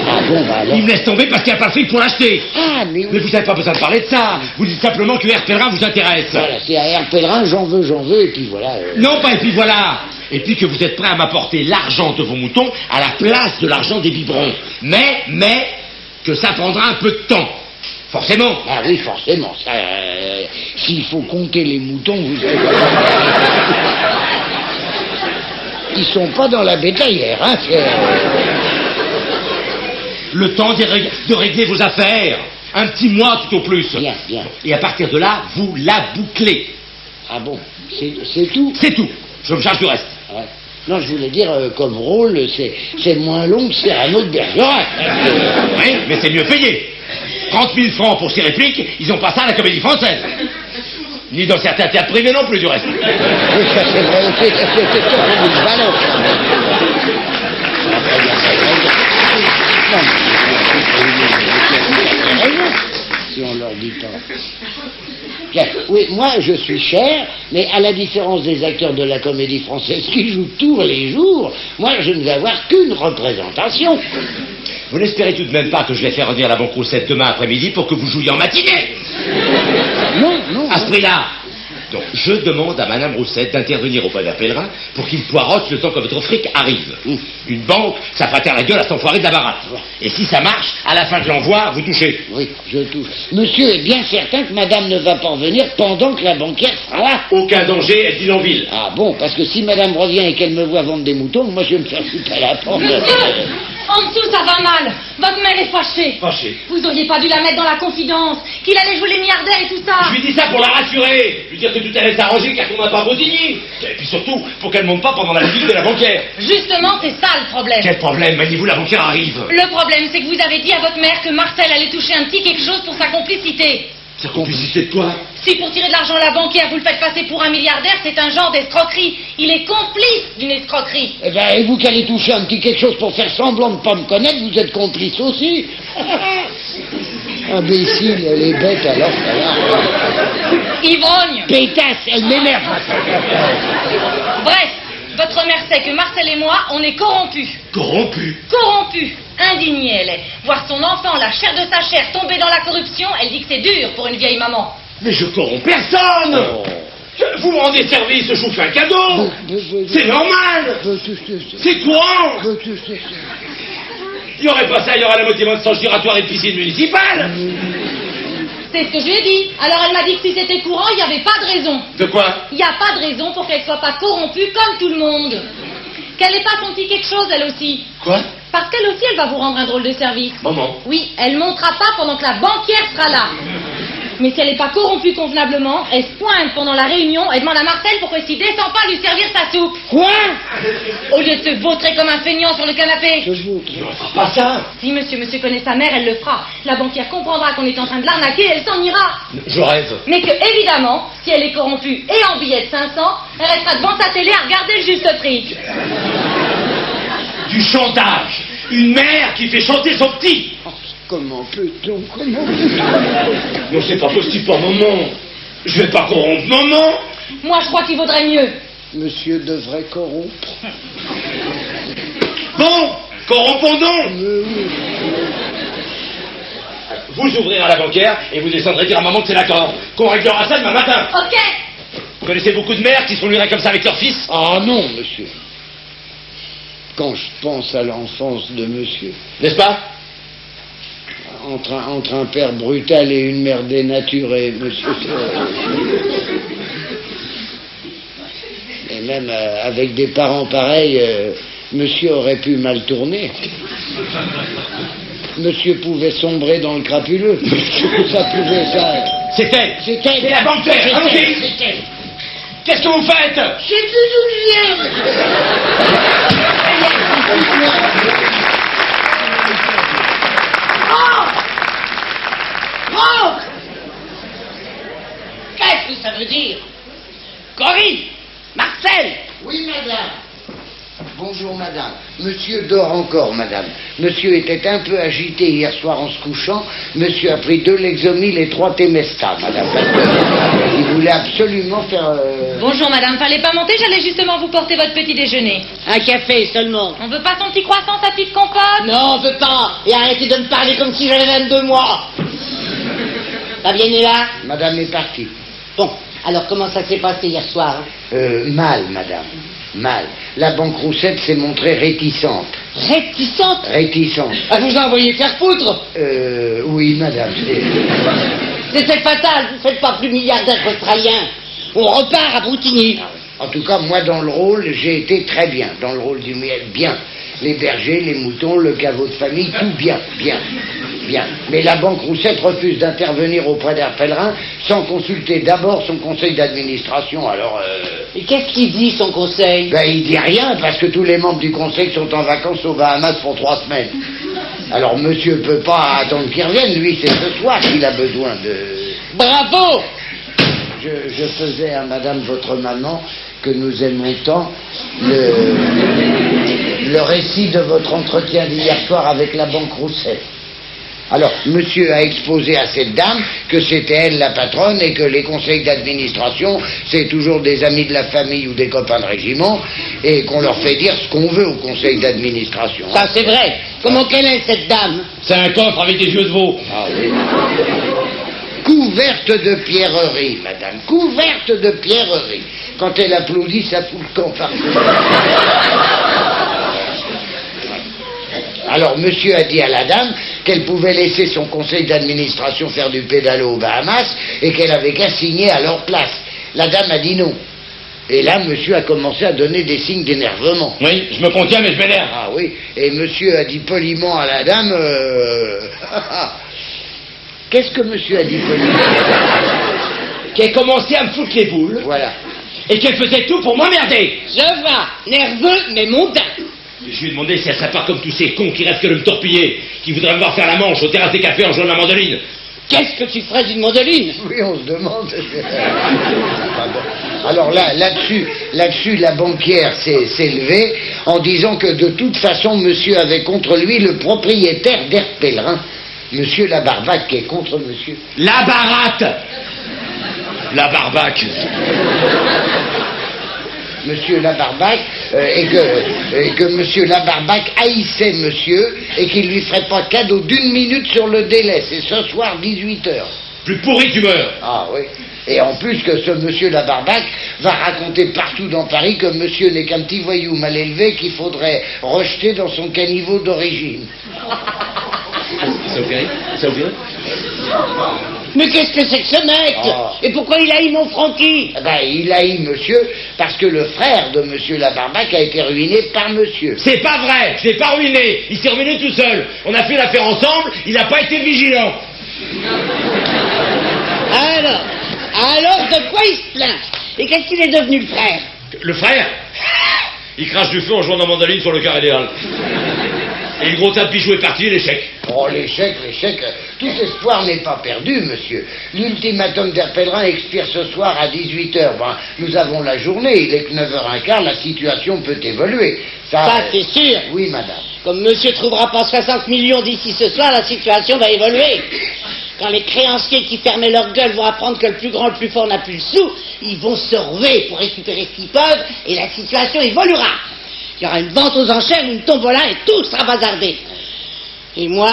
Ah bon, bah alors... Il me laisse tomber parce qu'il n'y a pas de fric pour l'acheter. Ah, mais oui. Mais vous n'avez pas besoin de parler de ça. Vous dites simplement que Air Pèlerin vous intéresse. Voilà, c'est à Air Pèlerin, j'en veux, et puis voilà... Non, pas et puis voilà. Et puis que vous êtes prêt à m'apporter l'argent de vos moutons à la place de l'argent des biberons. Mais, que ça prendra un peu de temps. Forcément. Ah oui, forcément, ça... S'il faut compter les moutons, vous... Ils sont pas dans la bétaillère, hein, Le temps de régler vos affaires. Un petit mois tout au plus. Bien. Et à partir de là, vous la bouclez. Ah bon, c'est tout? C'est tout. Je me charge du reste. Ouais. Non, je voulais dire, comme rôle, c'est moins long que Cyrano de Bergerac. Oui, mais c'est mieux payé. 30 000 francs pour 6 répliques, ils ont pas ça à la Comédie Française. Ni dans certains théâtres privés non plus, du reste. Oui, ça c'est vrai, c'est une valeur. Si on leur dit pas. Bien, oui, moi je suis cher, mais à la différence des acteurs de la Comédie Française qui jouent tous les jours, moi je ne vais avoir qu'une représentation. Vous n'espérez tout de même pas que je vais faire revenir la banque Roussette demain après-midi pour que vous jouiez en matinée? Non. À ce prix-là. Donc, je demande à Madame Roussette d'intervenir auprès d'un pèlerin pour qu'il poirote le temps que votre fric arrive. Une banque, ça va faire la gueule à cet enfoiré de la baraque. Et si ça marche, à la fin de l'envoi, vous touchez. Oui, je touche. Monsieur est bien certain que Madame ne va pas revenir pendant que la banquière sera là. Aucun danger, elle dit en ville. Ah bon, parce que si Madame revient et qu'elle me voit vendre des moutons, moi je vais me faire foutre à la porte. En dessous, ça va mal. Votre mère est fâchée. Fâché. Vous auriez pas dû la mettre dans la confidence, qu'il allait jouer les milliardaires et tout ça. Je lui dis ça pour la rassurer. Lui dire que tout allait s'arranger car qu'on n'a pas Baudigny. Et puis surtout, pour qu'elle monte pas pendant la visite de la banquière. Justement, c'est ça le problème. Quel problème? Maniez-vous, la banquière arrive. Le problème, c'est que vous avez dit à votre mère que Marcel allait toucher un petit quelque chose pour sa complicité. Sa complicité de quoi? Si pour tirer de l'argent à la banquière, vous le faites passer pour un milliardaire, c'est un genre d'escroquerie. Il est complice d'une escroquerie. Eh ben, et vous qui allez toucher un petit quelque chose pour faire semblant de pas me connaître, vous êtes complice aussi. Imbécile, elle est bête alors. Ivrogne. Pétasse, elle m'énerve. Bref, votre mère sait que Marcel et moi, on est corrompus. Corrompu? Corrompus. Indignée, elle est. Voir son enfant, la chair de sa chair, tomber dans la corruption, elle dit que c'est dur pour une vieille maman. Mais je corromps personne. Vous me rendez service, je vous fais un cadeau. C'est normal. C'est courant. Il n'y aurait pas ça, il y aurait la moitié de sang giratoire et de piscine municipale. C'est ce que je lui ai dit. Alors elle m'a dit que si c'était courant, il n'y avait pas de raison. De quoi? Il n'y a pas de raison pour qu'elle soit pas corrompue comme tout le monde. Qu'elle n'ait pas senti quelque chose, elle aussi. Quoi? Parce qu'elle aussi, elle va vous rendre un drôle de service. Maman. Oui, elle montera pas pendant que la banquière sera là. Mais si elle n'est pas corrompue convenablement, elle se pointe pendant la réunion et demande à Marcel pourquoi il s'y descend pas lui servir sa soupe. Quoi? Au lieu de se vautrer comme un feignant sur le canapé. Pas ça. Si monsieur connaît sa mère, elle le fera. La banquière comprendra qu'on est en train de l'arnaquer et elle s'en ira. Je rêve. Mais que, évidemment, si elle est corrompue et en billets de 500, elle restera devant sa télé à regarder le juste prix. Du chantage. Une mère qui fait chanter son petit. Comment peut-on? Non, c'est pas possible pour maman. Je vais pas corrompre maman. Moi, je crois qu'il vaudrait mieux. Monsieur devrait corrompre. Bon, corrompons donc. Vous ouvrirez à la banquière et vous descendrez dire à maman que c'est l'accord. Qu'on réglera ça demain matin. Ok. Vous connaissez beaucoup de mères qui se font lurer comme ça avec leur fils? Ah non, monsieur. Quand je pense à l'enfance de monsieur, N'est-ce pas? entre un père brutal et une mère dénaturée, monsieur. Et même avec des parents pareils, monsieur aurait pu mal tourner. Monsieur pouvait sombrer dans le crapuleux. Ça pouvait, ça. C'est elle. C'est elle. C'est la banquière. Allons-y. C'est elle. Qu'est-ce que vous faites? Je sais plus d'où je viens. Qu'est-ce que ça veut dire? Corinne! Marcel! Oui, madame. Bonjour, madame. Monsieur dort encore, madame. Monsieur était un peu agité hier soir en se couchant. Monsieur a pris 2 Lexomil et 3 Temesta, madame. Il voulait absolument faire... Bonjour madame, fallait pas monter, j'allais justement vous porter votre petit déjeuner. Un café seulement. On veut pas son petit croissant, sa petite compote? Non, on veut pas. Et arrêtez de me parler comme si j'avais 22 mois. Fabienne est là? Madame est partie. Bon, alors comment ça s'est passé hier soir? Mal, madame. Mal. La banque Roussette s'est montrée réticente. Réticente? Réticente. Elle vous a envoyé faire foutre? Oui, madame. C'est fatal, vous faites pas plus milliardaire australien. On repart à Broutigny. En tout cas, moi, dans le rôle, j'ai été très bien. Dans le rôle du miel, bien. Les bergers, les moutons, le caveau de famille, tout bien, bien, bien. Mais la banque Roussette refuse d'intervenir auprès d'un pèlerin sans consulter d'abord son conseil d'administration. Alors, Et qu'est-ce qu'il dit, son conseil? ben, il dit rien parce que tous les membres du conseil sont en vacances aux Bahamas pour 3 semaines. Alors, monsieur peut pas attendre qu'il revienne. Lui, c'est ce soir qu'il a besoin de... Bravo! Je faisais à madame votre maman, que nous aimons tant, le récit de votre entretien d'hier soir avec la banque Roussette. Alors, monsieur a exposé à cette dame que c'était elle la patronne et que les conseils d'administration, c'est toujours des amis de la famille ou des copains de régiment et qu'on leur fait dire ce qu'on veut au conseil d'administration. Ça, c'est vrai. Comment qu'elle est, cette dame? C'est un coffre avec des yeux de veau. Ah oui. Couverte de pierreries, madame, couverte de pierreries. Quand elle applaudit, ça fout le camp partout. Alors, monsieur a dit à la dame qu'elle pouvait laisser son conseil d'administration faire du pédalo aux Bahamas et qu'elle avait qu'à signer à leur place. La dame a dit non. Et là, monsieur a commencé à donner des signes d'énervement. Oui, je me contiens, mais je m'énerve. Ah oui, et monsieur a dit poliment à la dame... Qu'est-ce que monsieur a dit poliment? Qu'elle commençait à me foutre les boules. Voilà. Et qu'elle faisait tout pour m'emmerder. Je vois. Nerveux, mais mondain. Je lui ai demandé si elle serait pas comme tous ces cons qui rêvent que de me torpiller, qui voudraient me voir faire la manche au terrasse des cafés en jouant de la mandoline. Qu'est-ce que tu ferais d'une mandoline? Oui, on se demande. Alors là-dessus, la banquière s'est levée en disant que de toute façon, monsieur avait contre lui le propriétaire d'Air Pèlerin, monsieur Labarbac, qui est contre monsieur. La baratte. La barbaque. Monsieur Labarbac, et que monsieur Labarbac haïssait monsieur, et qu'il lui ferait pas cadeau d'1 minute sur le délai. C'est ce soir 18h. Plus pourri tu meurs. Ah oui. Et en plus que ce monsieur Labarbac va raconter partout dans Paris que monsieur n'est qu'un petit voyou mal élevé qu'il faudrait rejeter dans son caniveau d'origine. Ça vous fait rire? Ça vous fait rire? Mais qu'est-ce que c'est que ce mec? Et pourquoi il haït mon Francky? Ben, il haït monsieur parce que le frère de monsieur Labarbac a été ruiné par monsieur. C'est pas vrai, je l'ai pas ruiné, il s'est ruiné tout seul. On a fait l'affaire ensemble, il n'a pas été vigilant. Alors, de quoi il se plaint? Et qu'est-ce qu'il est devenu, le frère? Le frère? Il crache du feu en jouant de la mandoline sur le carré des Halles. Et le gros tapis joué parti, l'échec. Oh, l'échec, tout espoir n'est pas perdu, monsieur. L'ultimatum des pèlerins expire ce soir à 18h. Ben, nous avons la journée, il est que 9h15, la situation peut évoluer. Ça, c'est sûr. Oui, madame. Comme monsieur trouvera pas 60 millions d'ici ce soir, la situation va évoluer. Quand les créanciers qui fermaient leur gueule vont apprendre que le plus grand, le plus fort n'a plus le sou, ils vont se ruer pour récupérer ce qu'ils peuvent et la situation évoluera. Il y aura une vente aux enchères, une tombola et tout sera bazardé. Et moi,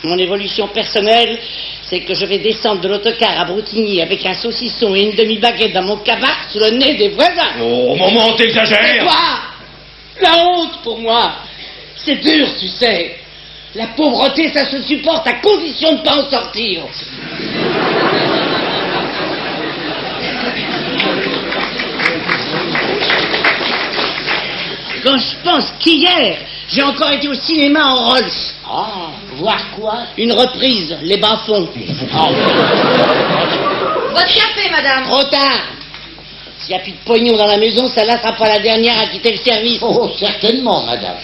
mon évolution personnelle, c'est que je vais descendre de l'autocar à Broutigny avec un saucisson et une demi-baguette dans mon cabas sous le nez des voisins. Oh, maman, t'exagères. Quoi? La honte pour moi. C'est dur, tu sais. La pauvreté, ça se supporte à condition de ne pas en sortir. Quand je pense qu'hier, j'ai encore été au cinéma en Rolls. Ah, voir quoi? Une reprise, Les Bas-Fonds. Votre café, madame. Trop tard. S'il n'y a plus de pognon dans la maison, celle-là sera pas la dernière à quitter le service. Oh, certainement, madame.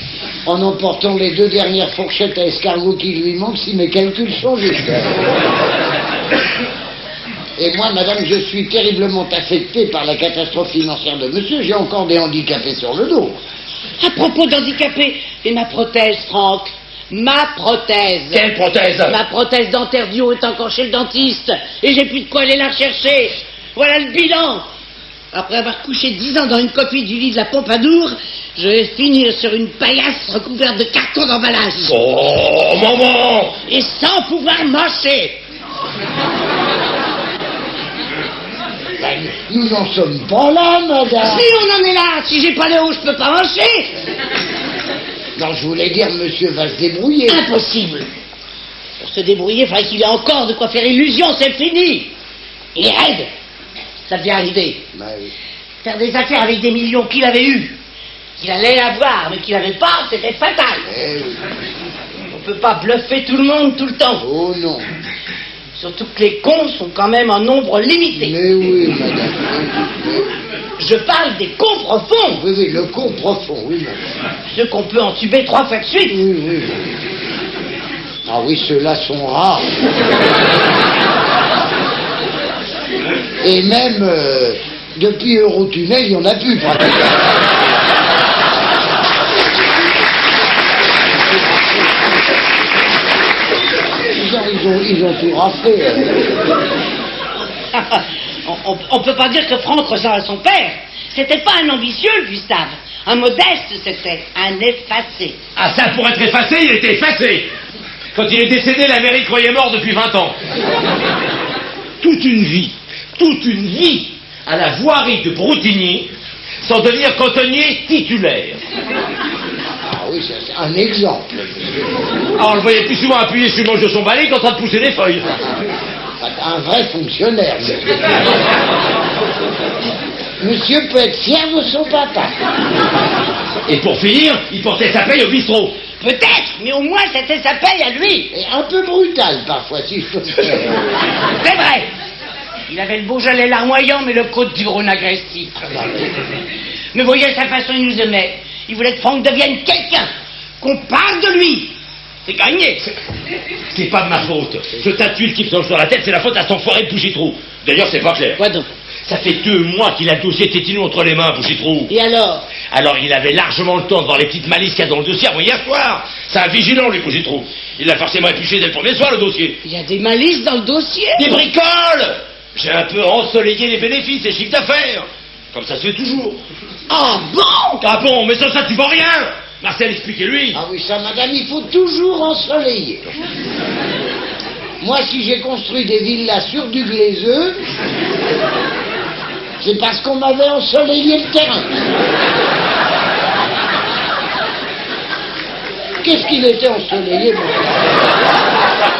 En emportant les 2 dernières fourchettes à escargot qui lui manquent, si mes calculs sont justes. Et moi, madame, je suis terriblement affecté par la catastrophe financière de monsieur. J'ai encore des handicapés sur le dos. À propos d'handicapés, et ma prothèse, Franck? Ma prothèse. Quelle prothèse? Ma prothèse dentaire du haut est encore chez le dentiste. Et j'ai plus de quoi aller la chercher. Voilà le bilan. Après avoir couché 10 ans dans une copie du lit de la Pompadour, je vais finir sur une paillasse recouverte de carton d'emballage. Oh, maman! Et sans pouvoir marcher. Ben, nous n'en sommes pas là, madame. Si on en est là, si j'ai pas le haut, je peux pas marcher. Non, je voulais dire, monsieur va se débrouiller. Impossible. Pour se débrouiller, il faudrait qu'il ait encore de quoi faire illusion, c'est fini. Il est raide. Ça devait arriver. Ben oui. Faire des affaires avec des millions qu'il avait eus. Qu'il allait avoir, mais qu'il n'avait pas, c'était fatal. Eh oui. On peut pas bluffer tout le monde tout le temps. Oh non. Surtout que les cons sont quand même en nombre limité. Mais oui, madame. Je parle des cons profonds. Oui, oui, le con profond, oui, madame. Ceux qu'on peut entuber 3 fois de suite. Oui, oui. Ah oui, ceux-là sont rares. Et même, depuis Eurotunnel, il n'y en a plus, pratiquement. Ils ont tout raflé. On peut pas dire que Franck ressemble à son père. C'était pas un ambitieux, Gustave. Un modeste, c'était un effacé. Ah, ça, pour être effacé, il était effacé. Quand il est décédé, la mairie croyait mort depuis 20 ans. Toute une vie à la voirie de Broutigny, sans devenir cantonnier titulaire. Ah oui, c'est un exemple. Alors, on le voyait plus souvent appuyé sur le manche de son balai qu'en train de pousser des feuilles. Un vrai fonctionnaire. Monsieur peut être fier de son papa. Et pour finir, il portait sa paye au bistrot. Peut-être, mais au moins c'était sa paye à lui. Et un peu brutal parfois, si je peux me permettre. C'est vrai. Il avait le Beaujolais larmoyant, mais le Côte du Rhône agressif. Mais voyez sa façon, il nous aimait. Il voulait que Franck devienne quelqu'un. Qu'on parle de lui. C'est gagné. C'est pas de ma faute. Ce tas de tuiles qui me tombe sur la tête, c'est la faute à son foiré de Bougitrou. D'ailleurs, c'est pas clair. Quoi donc? Ça fait 2 mois qu'il a le dossier Tétinou entre les mains, Bougitrou. Et alors? Alors, il avait largement le temps de voir les petites malices qu'il y a dans le dossier avant hier soir. C'est un vigilant, lui, Bougitrou. Il l'a forcément épluché dès le premier soir, le dossier. Il y a des malices dans le dossier? Des bricoles! J'ai un peu ensoleillé les bénéfices et chiffres d'affaires. Comme ça se fait toujours. Ah bon? Ah bon, mais sans ça, tu vois rien. Marcel, expliquez-lui. Ah oui, ça, madame, il faut toujours ensoleiller. Moi, si j'ai construit des villas sur du glaiseux, c'est parce qu'on m'avait ensoleillé le terrain. Qu'est-ce qu'il était ensoleillé, mon frère?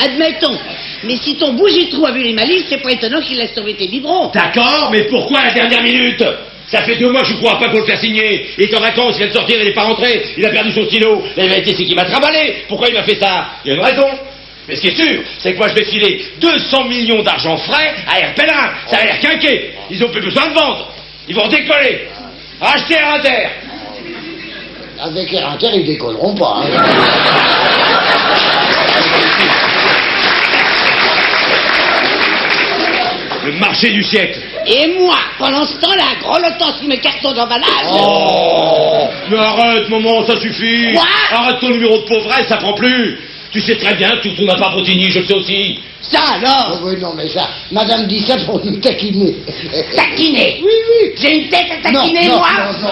Admettons. Mais si ton bougie-trou a vu les malices, c'est pas étonnant qu'il laisse tomber tes biberons. D'accord, mais pourquoi à la dernière minute? Ça fait 2 mois que je ne crois pas pour le faire signer. Il est en vacances, il vient de sortir, il n'est pas rentré. Il a perdu son stylo. La vérité, c'est qu'il m'a trimballé. Pourquoi il m'a fait ça? Il y a une raison. Mais ce qui est sûr, c'est que moi je vais filer 200 millions d'argent frais à Air Pèlerin. Ça a l'air quinqué. Ils ont plus besoin de vendre. Ils vont décoller. Racheter Air Inter. Avec Air Inter, ils décolleront pas. Hein. Le marché du siècle. Et moi, pendant ce temps-là, grelottant sous mes cartons d'emballage... Oh, mais arrête, maman, ça suffit. Quoi? Arrête ton numéro de pauvresse, ça prend plus. Tu sais très bien que tu retournes pas Bretigny, je le sais aussi. Ça alors? Oh, oui, non, mais ça, madame dit ça pour nous taquiner. Taquiner? Oui, oui. J'ai une tête à taquiner, non, moi? non.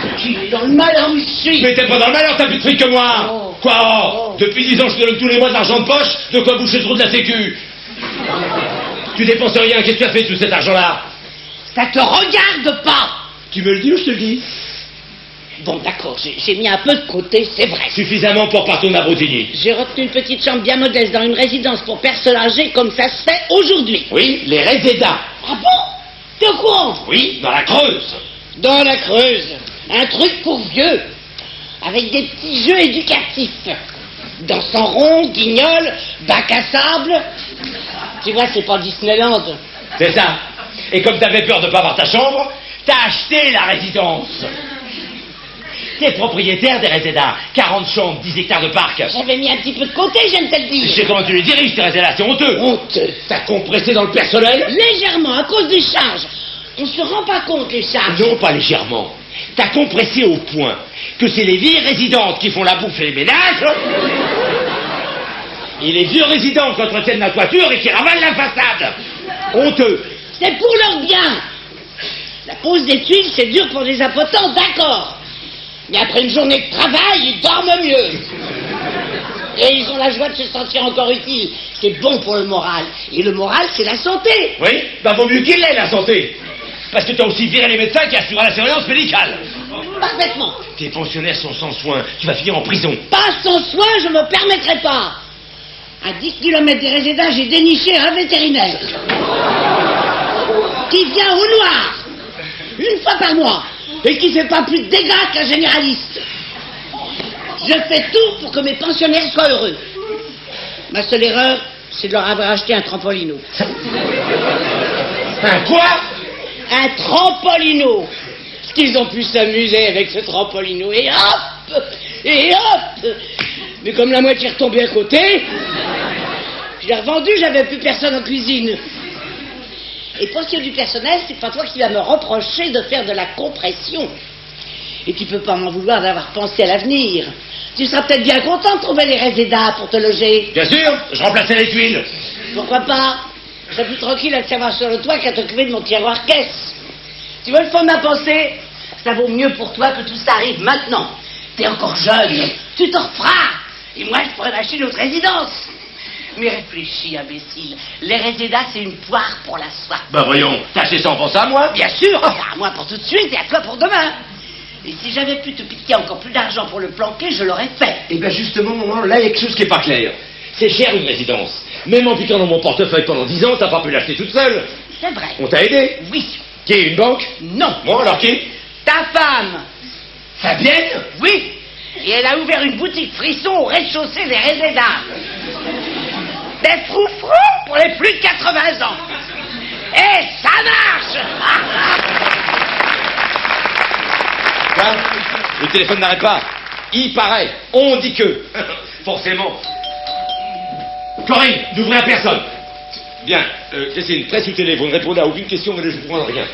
Taquiner dans le malheur où je suis. Mais t'es pas dans le malheur, t'as plus de fric que moi. Oh. Quoi? Oh. Depuis 10 ans, je te donne tous les mois de l'argent de poche, de quoi boucher le trou de la sécu. Tu dépenses rien, qu'est-ce que tu as fait de tout cet argent-là? Ça te regarde pas. Tu me le dis ou je te le dis? Bon, d'accord, j'ai mis un peu de côté, c'est vrai. Suffisamment pour pas retourner à Bretigny. J'ai retenu une petite chambre bien modeste dans une résidence pour personnes âgées comme ça se fait aujourd'hui. Oui, les résédas. Ah bon? T'es au courant? Oui, dans la Creuse. Dans la Creuse. Un truc pour vieux. Avec des petits jeux éducatifs. Dansant rond, guignol, bac à sable. Tu vois, c'est pas Disneyland. C'est ça. Et comme t'avais peur de pas avoir ta chambre, t'as acheté la résidence. T'es propriétaire des résédas. 40 chambres, 10 hectares de parc. J'avais mis un petit peu de côté, j'aime te le Je dire. sais comment tu les diriges, ces résédas, c'est honteux. Honteux. T'as compressé dans le personnel? Légèrement, à cause des charges. On se rend pas compte, les charges. Non, pas légèrement. T'as compressé au point que c'est les vieilles résidentes qui font la bouffe et les ménages, et les vieux résidents qui entretiennent la toiture et qui ravalent la façade. Honteux. C'est pour leur bien. La pose des tuiles, c'est dur pour les impotents, d'accord. Mais après une journée de travail, ils dorment mieux. Et ils ont la joie de se sentir encore utiles. C'est bon pour le moral. Et le moral, c'est la santé. Oui, bah vaut mieux qu'il l'ait, la santé. Parce que t'as aussi viré les médecins qui assurent la surveillance médicale. Parfaitement. Tes pensionnaires sont sans soins. Tu vas finir en prison. Pas sans soin, je me permettrai pas. À 10 km des résidents, j'ai déniché un vétérinaire. Qui vient au noir. Une fois par mois. Et qui fait pas plus de dégâts qu'un généraliste. Je fais tout pour que mes pensionnaires soient heureux. Ma seule erreur, c'est de leur avoir acheté un trampolino. Un quoi? Un trampolino. Parce qu'ils ont pu s'amuser avec ce trampolino. Et hop! Et hop! Mais comme la moitié est retombée à côté, je l'ai revendu, j'avais plus personne en cuisine. Et pour ce qui est du personnel, c'est pas toi qui vas me reprocher de faire de la compression. Et tu peux pas m'en vouloir d'avoir pensé à l'avenir. Tu seras peut-être bien content de trouver les résédas pour te loger. Bien sûr, je remplaçais les tuiles. Pourquoi pas? Je serais plus tranquille à te savoir sur le toit qu'à t'occuper de mon tiroir caisse. Tu vois le fond de ma pensée? Ça vaut mieux pour toi que tout ça arrive maintenant. T'es encore jeune, tu te referas. Et moi, je pourrais m'acheter une autre résidence. Mais réfléchis, imbécile. Les résédas, c'est une poire pour la soie. Bah voyons, t'as acheté ça en pensant à moi? Bien sûr, à moi pour tout de suite et à toi pour demain. Et si j'avais pu te piquer encore plus d'argent pour le planquer, je l'aurais fait. Eh bien justement, maman, là, il y a quelque chose qui est pas clair. C'est cher une résidence. Même en piquant dans mon portefeuille pendant 10 ans, t'as pas pu l'acheter toute seule. C'est vrai. On t'a aidé? Oui. Qui? Une banque? Non. Bon, alors qui? Ta femme. Fabienne? Oui. Et elle a ouvert une boutique frisson au rez-de-chaussée des résédas. Des froufrous pour les plus de 80 ans. Et ça marche. Quoi? Le téléphone n'arrête pas. Il paraît. On dit que. Forcément. Corinne, n'ouvrez à personne. Bien. Christine, presse ou télé, vous ne répondez à aucune question, mais je ne vous prends rien.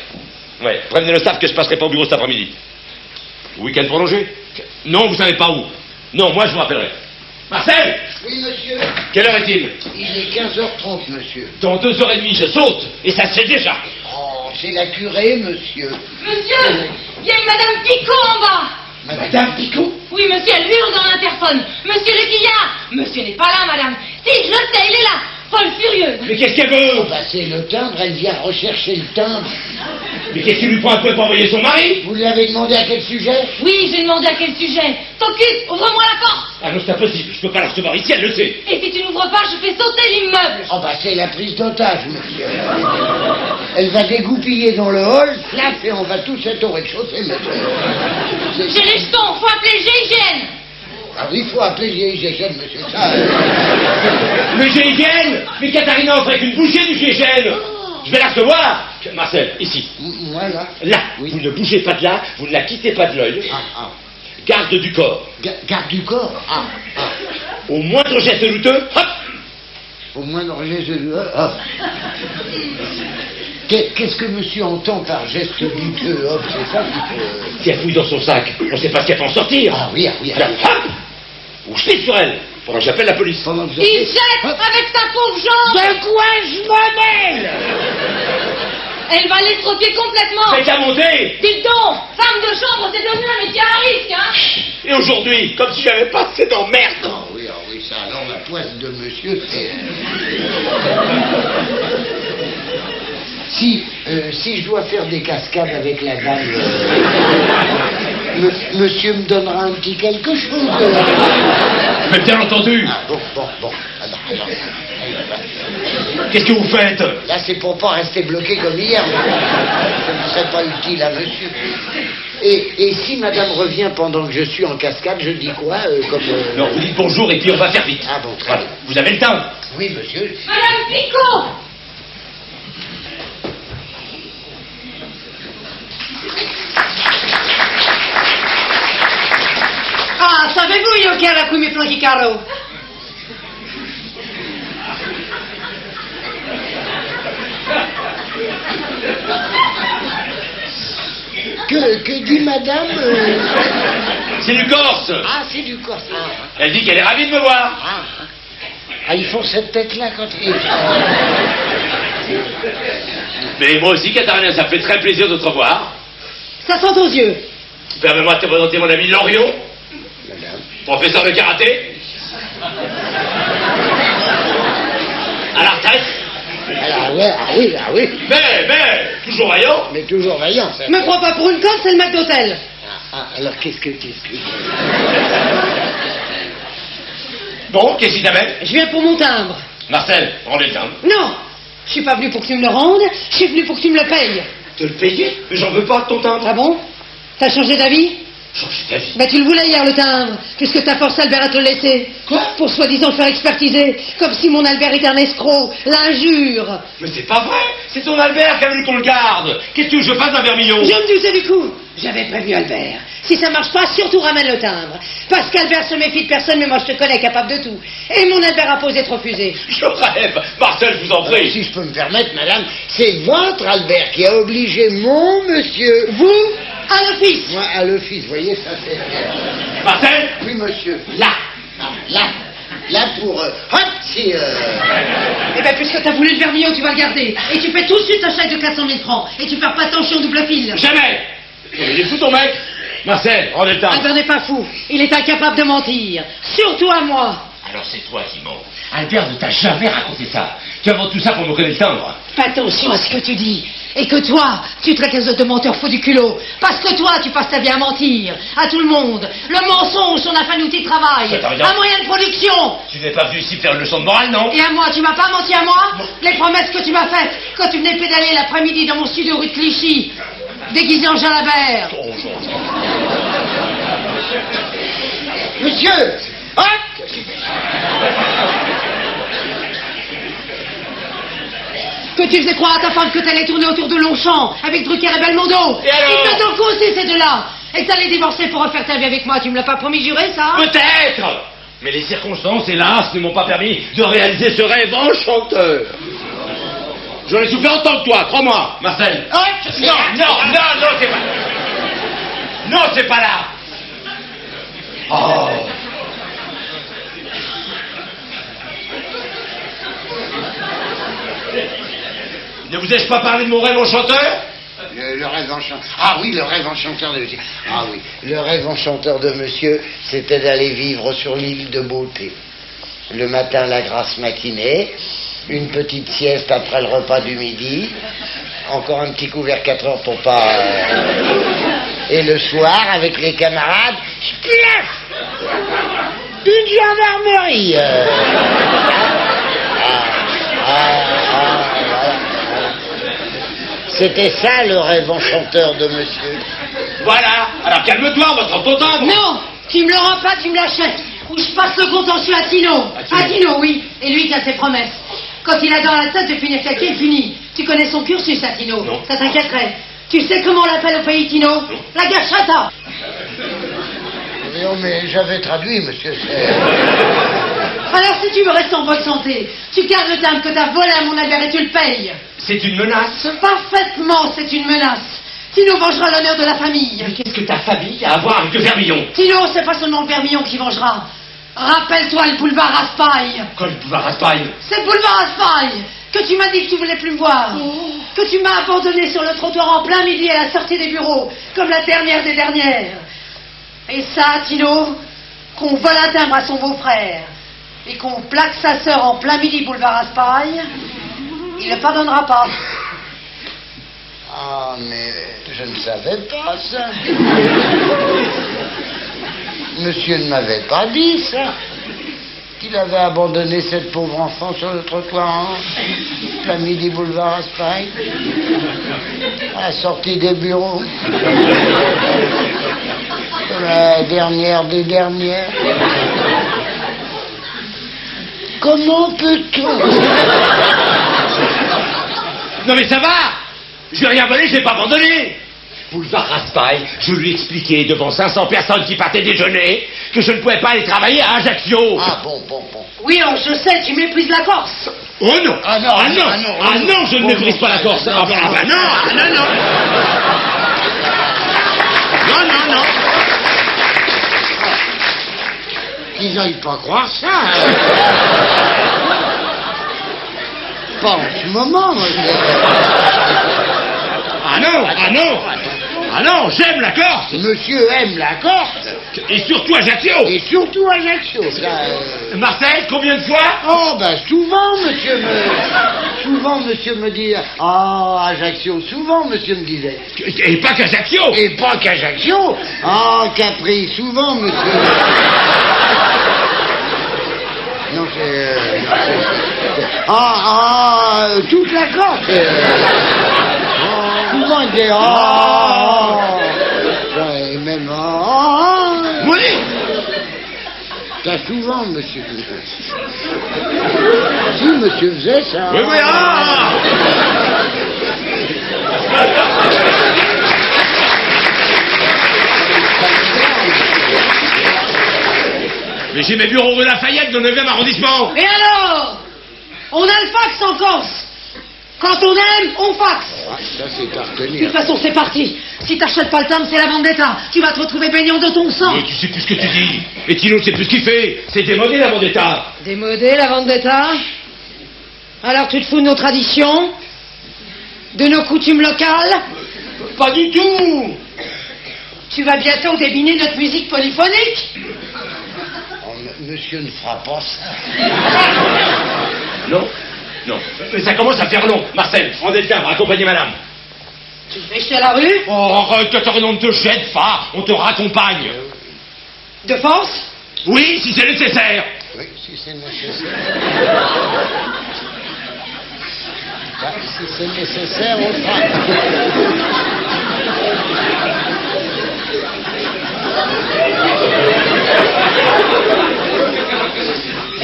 Ouais. Prévenez le staff que je passerai pas au bureau cet après-midi. Week-end prolongé? Non, vous savez pas où. Non, moi je vous rappellerai. Marcel! Oui, monsieur. Quelle heure est-il? Il est 15h30, monsieur. Dans 2h30, je saute, et ça se fait déjà. Oh, c'est la curée, monsieur. Monsieur, il y a une Madame Picot en bas. Madame Picot? Oui, monsieur, elle hurle dans l'interphone. Monsieur Léquillard. Monsieur n'est pas là, madame. Si, je le sais, il est là. Folle furieuse. Mais qu'est-ce qu'elle veut? Oh, bah, c'est le timbre, elle vient rechercher le timbre. Mais qu'est-ce qui lui prend un peu pour envoyer son mari? Vous lui avez demandé à quel sujet? Oui, j'ai demandé à quel sujet. T'occupe, ouvre-moi la porte. Ah non, c'est impossible, je peux pas la recevoir ici, elle le sait. Et si tu n'ouvres pas, je fais sauter l'immeuble. Oh, bah, c'est la prise d'otage, monsieur. Elle va dégoupiller dans le hall, flaf, et on va tous être au rez-de-chaussée, monsieur. J'ai les jetons, faut appeler le GIGN. Ah oui, il faut appeler le GIGN, monsieur. Ça, Le GIGN? Mais Katharina offre avec une bouchée du GIGN. Je vais la recevoir. Marcel, ici. Moi, là. Là, Oui. vous ne bougez pas de là, vous ne la quittez pas de l'œil. Ah. Garde du corps. Garde du corps. Ah. Au moindre geste douteux, hop. Au moins, dans le geste de... Ah. Qu'est-ce que monsieur entend par geste douteux? Hop, c'est ça qu'il faut... Si elle fouille dans son sac, on ne sait pas ce qu'elle peut en sortir. Ah oui. Alors, hop. Ou je pisse sur elle. Pendant que j'appelle la police. Pendant que vous Il appelez- jette Hop. avec sa pauvre jambe. De quoi je me mêle? Elle va l'estropier complètement. Faites la monter. Dites donc, femme de chambre, c'est devenu un métier à risque, hein. Et aujourd'hui, comme si j'avais pas assez d'emmerde. Ah oui, ça, alors la poisse de monsieur, c'est... Si je dois faire des cascades avec la dame, monsieur me donnera un petit quelque chose. Mais bien entendu. Ah, bon. Alors, Qu'est-ce que vous faites? là, c'est pour pas rester bloqué comme hier. Ça ne serait pas utile à monsieur. Et si madame revient pendant que je suis en cascade, je dis quoi Non, vous dites bonjour et puis on va faire vite. Ah bon, très Voilà. bien. Vous avez le temps. Oui, monsieur. Madame Picot. Ah, savez-vous io che era qui mi planchi caro? Que dit madame C'est du Corse. Ah, c'est du corps. Elle dit qu'elle est ravie de me voir. Ah, ils font cette tête-là quand ils... Mais moi aussi, Katharina, ça me fait très plaisir de te revoir. Ça sent aux yeux. Permets-moi de te présenter mon ami Loriot, Madame. professeur de karaté. À la retraite. Ah oui. Mais, toujours vaillant. Mais toujours vaillant, ça. Me prends pas pour une conne, c'est le maître d'hôtel. Alors qu'est-ce que... Bon, qu'est-ce qui t'amène? Je viens pour mon timbre. Marcel, rendez le timbre. Non, je suis pas venu pour que tu me le rendes, je suis venu pour que tu me le payes. Te le payer? Mais j'en veux pas de ton timbre. Ah bon? T'as changé d'avis? Changer ta vie. Ben tu le voulais hier le timbre, puisque t'as forcé Albert à te le laisser. Quoi? Pour soi-disant le faire expertiser, comme si mon Albert était un escroc, l'injure. Mais c'est pas vrai. C'est ton Albert qui a voulu qu'on le garde. Qu'est-ce que je fasse d'un vermillon? Je me doutais du coup. J'avais prévenu Albert. Si ça marche pas, surtout ramène le timbre. Parce qu'Albert se méfie de personne, mais moi je te connais capable de tout. Et mon Albert a posé de refuser. Je rêve. Marcel, je vous en prie. Si je peux me permettre, madame, c'est votre Albert qui a obligé mon monsieur... Vous, à l'office. Moi, à l'office, vous voyez, ça c'est... Marcel, Oui, monsieur. Là, pour... hop, c'est... Eh ben, puisque t'as voulu le vermillon, tu vas le garder. Et tu fais tout de suite un chèque de 400 000 francs. Et tu perds pas ton chien en double fil. jamais. Il est fou ton mec. Marcel, rendez le timbre. Albert n'est pas fou. Il est incapable de mentir. Surtout à moi. Alors c'est toi qui mens. Albert ne t'a jamais raconté ça. Tu inventes tout ça pour me connaître le timbre. Fais attention à ce que tu dis. Et que toi, tu traites les autres de menteurs faux du culot. Parce que toi, tu passes ta vie à mentir. À tout le monde. Le mensonge, on a fait un outil de travail. Ça t'arrête. Un moyen de production. Tu n'es pas venu ici faire une leçon de morale, non? Et à moi, tu m'as pas menti à moi? Les promesses que tu m'as faites quand tu venais pédaler l'après-midi dans mon studio rue de Clichy, déguisé en Jalabert. Oh, gentil. Monsieur! Hop! Que tu faisais croire à ta femme que t'allais tourner autour de Longchamp avec Drucker et Belmondo. Et alors? Ils te dans le coup aussi, ces deux-là. Et que t'allais divorcer pour refaire ta vie avec moi. Tu me l'as pas promis juré, ça? Peut-être. Mais les circonstances, hélas, ne m'ont pas permis de réaliser ce rêve enchanteur. J'en ai souffert autant que toi, crois-moi, Marcel. Hop! Non, c'est pas... Non, c'est pas là. Oh. Ne vous ai-je pas parlé de mon rêve enchanteur? Le rêve enchanteur. Ah oui, le rêve enchanteur de monsieur. Ah oui, le rêve enchanteur de monsieur, c'était d'aller vivre sur l'île de Beauté. Le matin, la grasse matinée, une petite sieste après le repas du midi, encore un petit coup vers 4 heures pour pas... Et le soir, avec les camarades, splaf, une gendarmerie. C'était ça le rêve enchanteur de monsieur. Voilà. Alors calme-toi, on va te rendre ton timbre. Non, tu me le rends pas, tu me l'achètes. Ou je passe le contentieux à Tino. À Tino, oui. Et lui qui a ses promesses. Quand il a dans la tête de finir quelqu'un, il finit. Tu connais son cursus à Tino. Non. Ça t'inquiéterait. Tu sais comment on l'appelle au pays Tino? Non. La gâchata. Non, mais j'avais traduit, monsieur. Alors si tu veux rester en bonne santé, tu gardes le timbre que t'as volé à mon albert et tu le payes. C'est une menace. Parfaitement, c'est une menace. Tino vengera l'honneur de la famille. Mais qu'est-ce que ta famille a à voir avec le vermillon? Tino, c'est pas seulement le vermillon qui vengera. Rappelle-toi le boulevard Raspail. Quoi, le boulevard Raspail? C'est le boulevard Raspail que tu m'as dit que tu voulais plus me voir. Que tu m'as abandonné sur le trottoir en plein midi à la sortie des bureaux, comme la dernière des dernières. Et ça, Tino, qu'on vole un timbre à son beau-frère et qu'on plaque sa sœur en plein midi boulevard Raspail, il ne pardonnera pas. Ah, mais je ne savais pas ça. Monsieur ne m'avait pas dit ça. Qu'il avait abandonné cette pauvre enfant sur le trottoir, plein midi boulevard Raspail, à la sortie des bureaux. La dernière des dernières. Comment peut-on? Non mais ça va. Je n'ai rien volé, je l'ai pas abandonné. Boulevard Raspail, je lui ai expliqué devant 500 personnes qui partaient déjeuner que je ne pouvais pas aller travailler à Ajaccio. Ah bon. Oui, oh, je sais, tu méprises la Corse. Oh non. Ah non, Je ne méprise pas la Corse. Non. Qu'ils n'aillent pas croire ça. Pas en ce moment, monsieur. Ah non, j'aime la Corse. Monsieur aime la Corse. Et surtout Ajaccio. Et surtout Ajaccio. Marseille, combien de fois? Oh, ben souvent, monsieur me dit... Ah, Ajaccio, souvent, monsieur me disait. Et pas qu'Ajaccio. Et pas qu'Ajaccio. Ah, Capri, souvent, monsieur. Non, c'est... toute la Corse. Souvent, il dit... Et même... Oui. T'as souvent, monsieur. Si, monsieur faisait ça. Oui. Mais j'ai mes bureaux rue Lafayette dans le 9e arrondissement. Et alors? On a le fax en Corse. Quand on aime, on faxe. Ah, ça, c'est à De retenir. toute façon, c'est parti. Si t'achètes pas le timbre, c'est la vendetta. Tu vas te retrouver baignant de ton sang. Mais tu sais plus ce que tu dis. Et Tino sait plus ce qu'il fait. C'est démodé la vendetta. Démodé, la vendetta. Alors tu te fous de nos traditions? De nos coutumes locales? Pas du tout. Tu vas bientôt débiner notre musique polyphonique? Oh, monsieur ne fera pas ça. Non. Mais ça commence à faire long. Marcel, rendez le timbre, accompagnez madame. Tu me fais jeter à la rue? Oh, arrête, on ne te jette pas. On te raccompagne. De force? Oui, si c'est nécessaire. Oui, si c'est nécessaire. Ben, si c'est nécessaire, on le fera.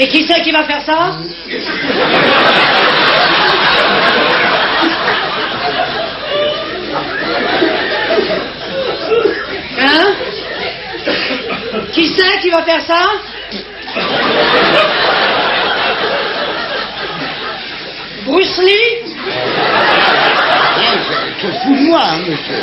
Et qui c'est qui va faire ça? Hein? Qui c'est qui va faire ça? Bruce Lee? Je fous de moi, hein, monsieur.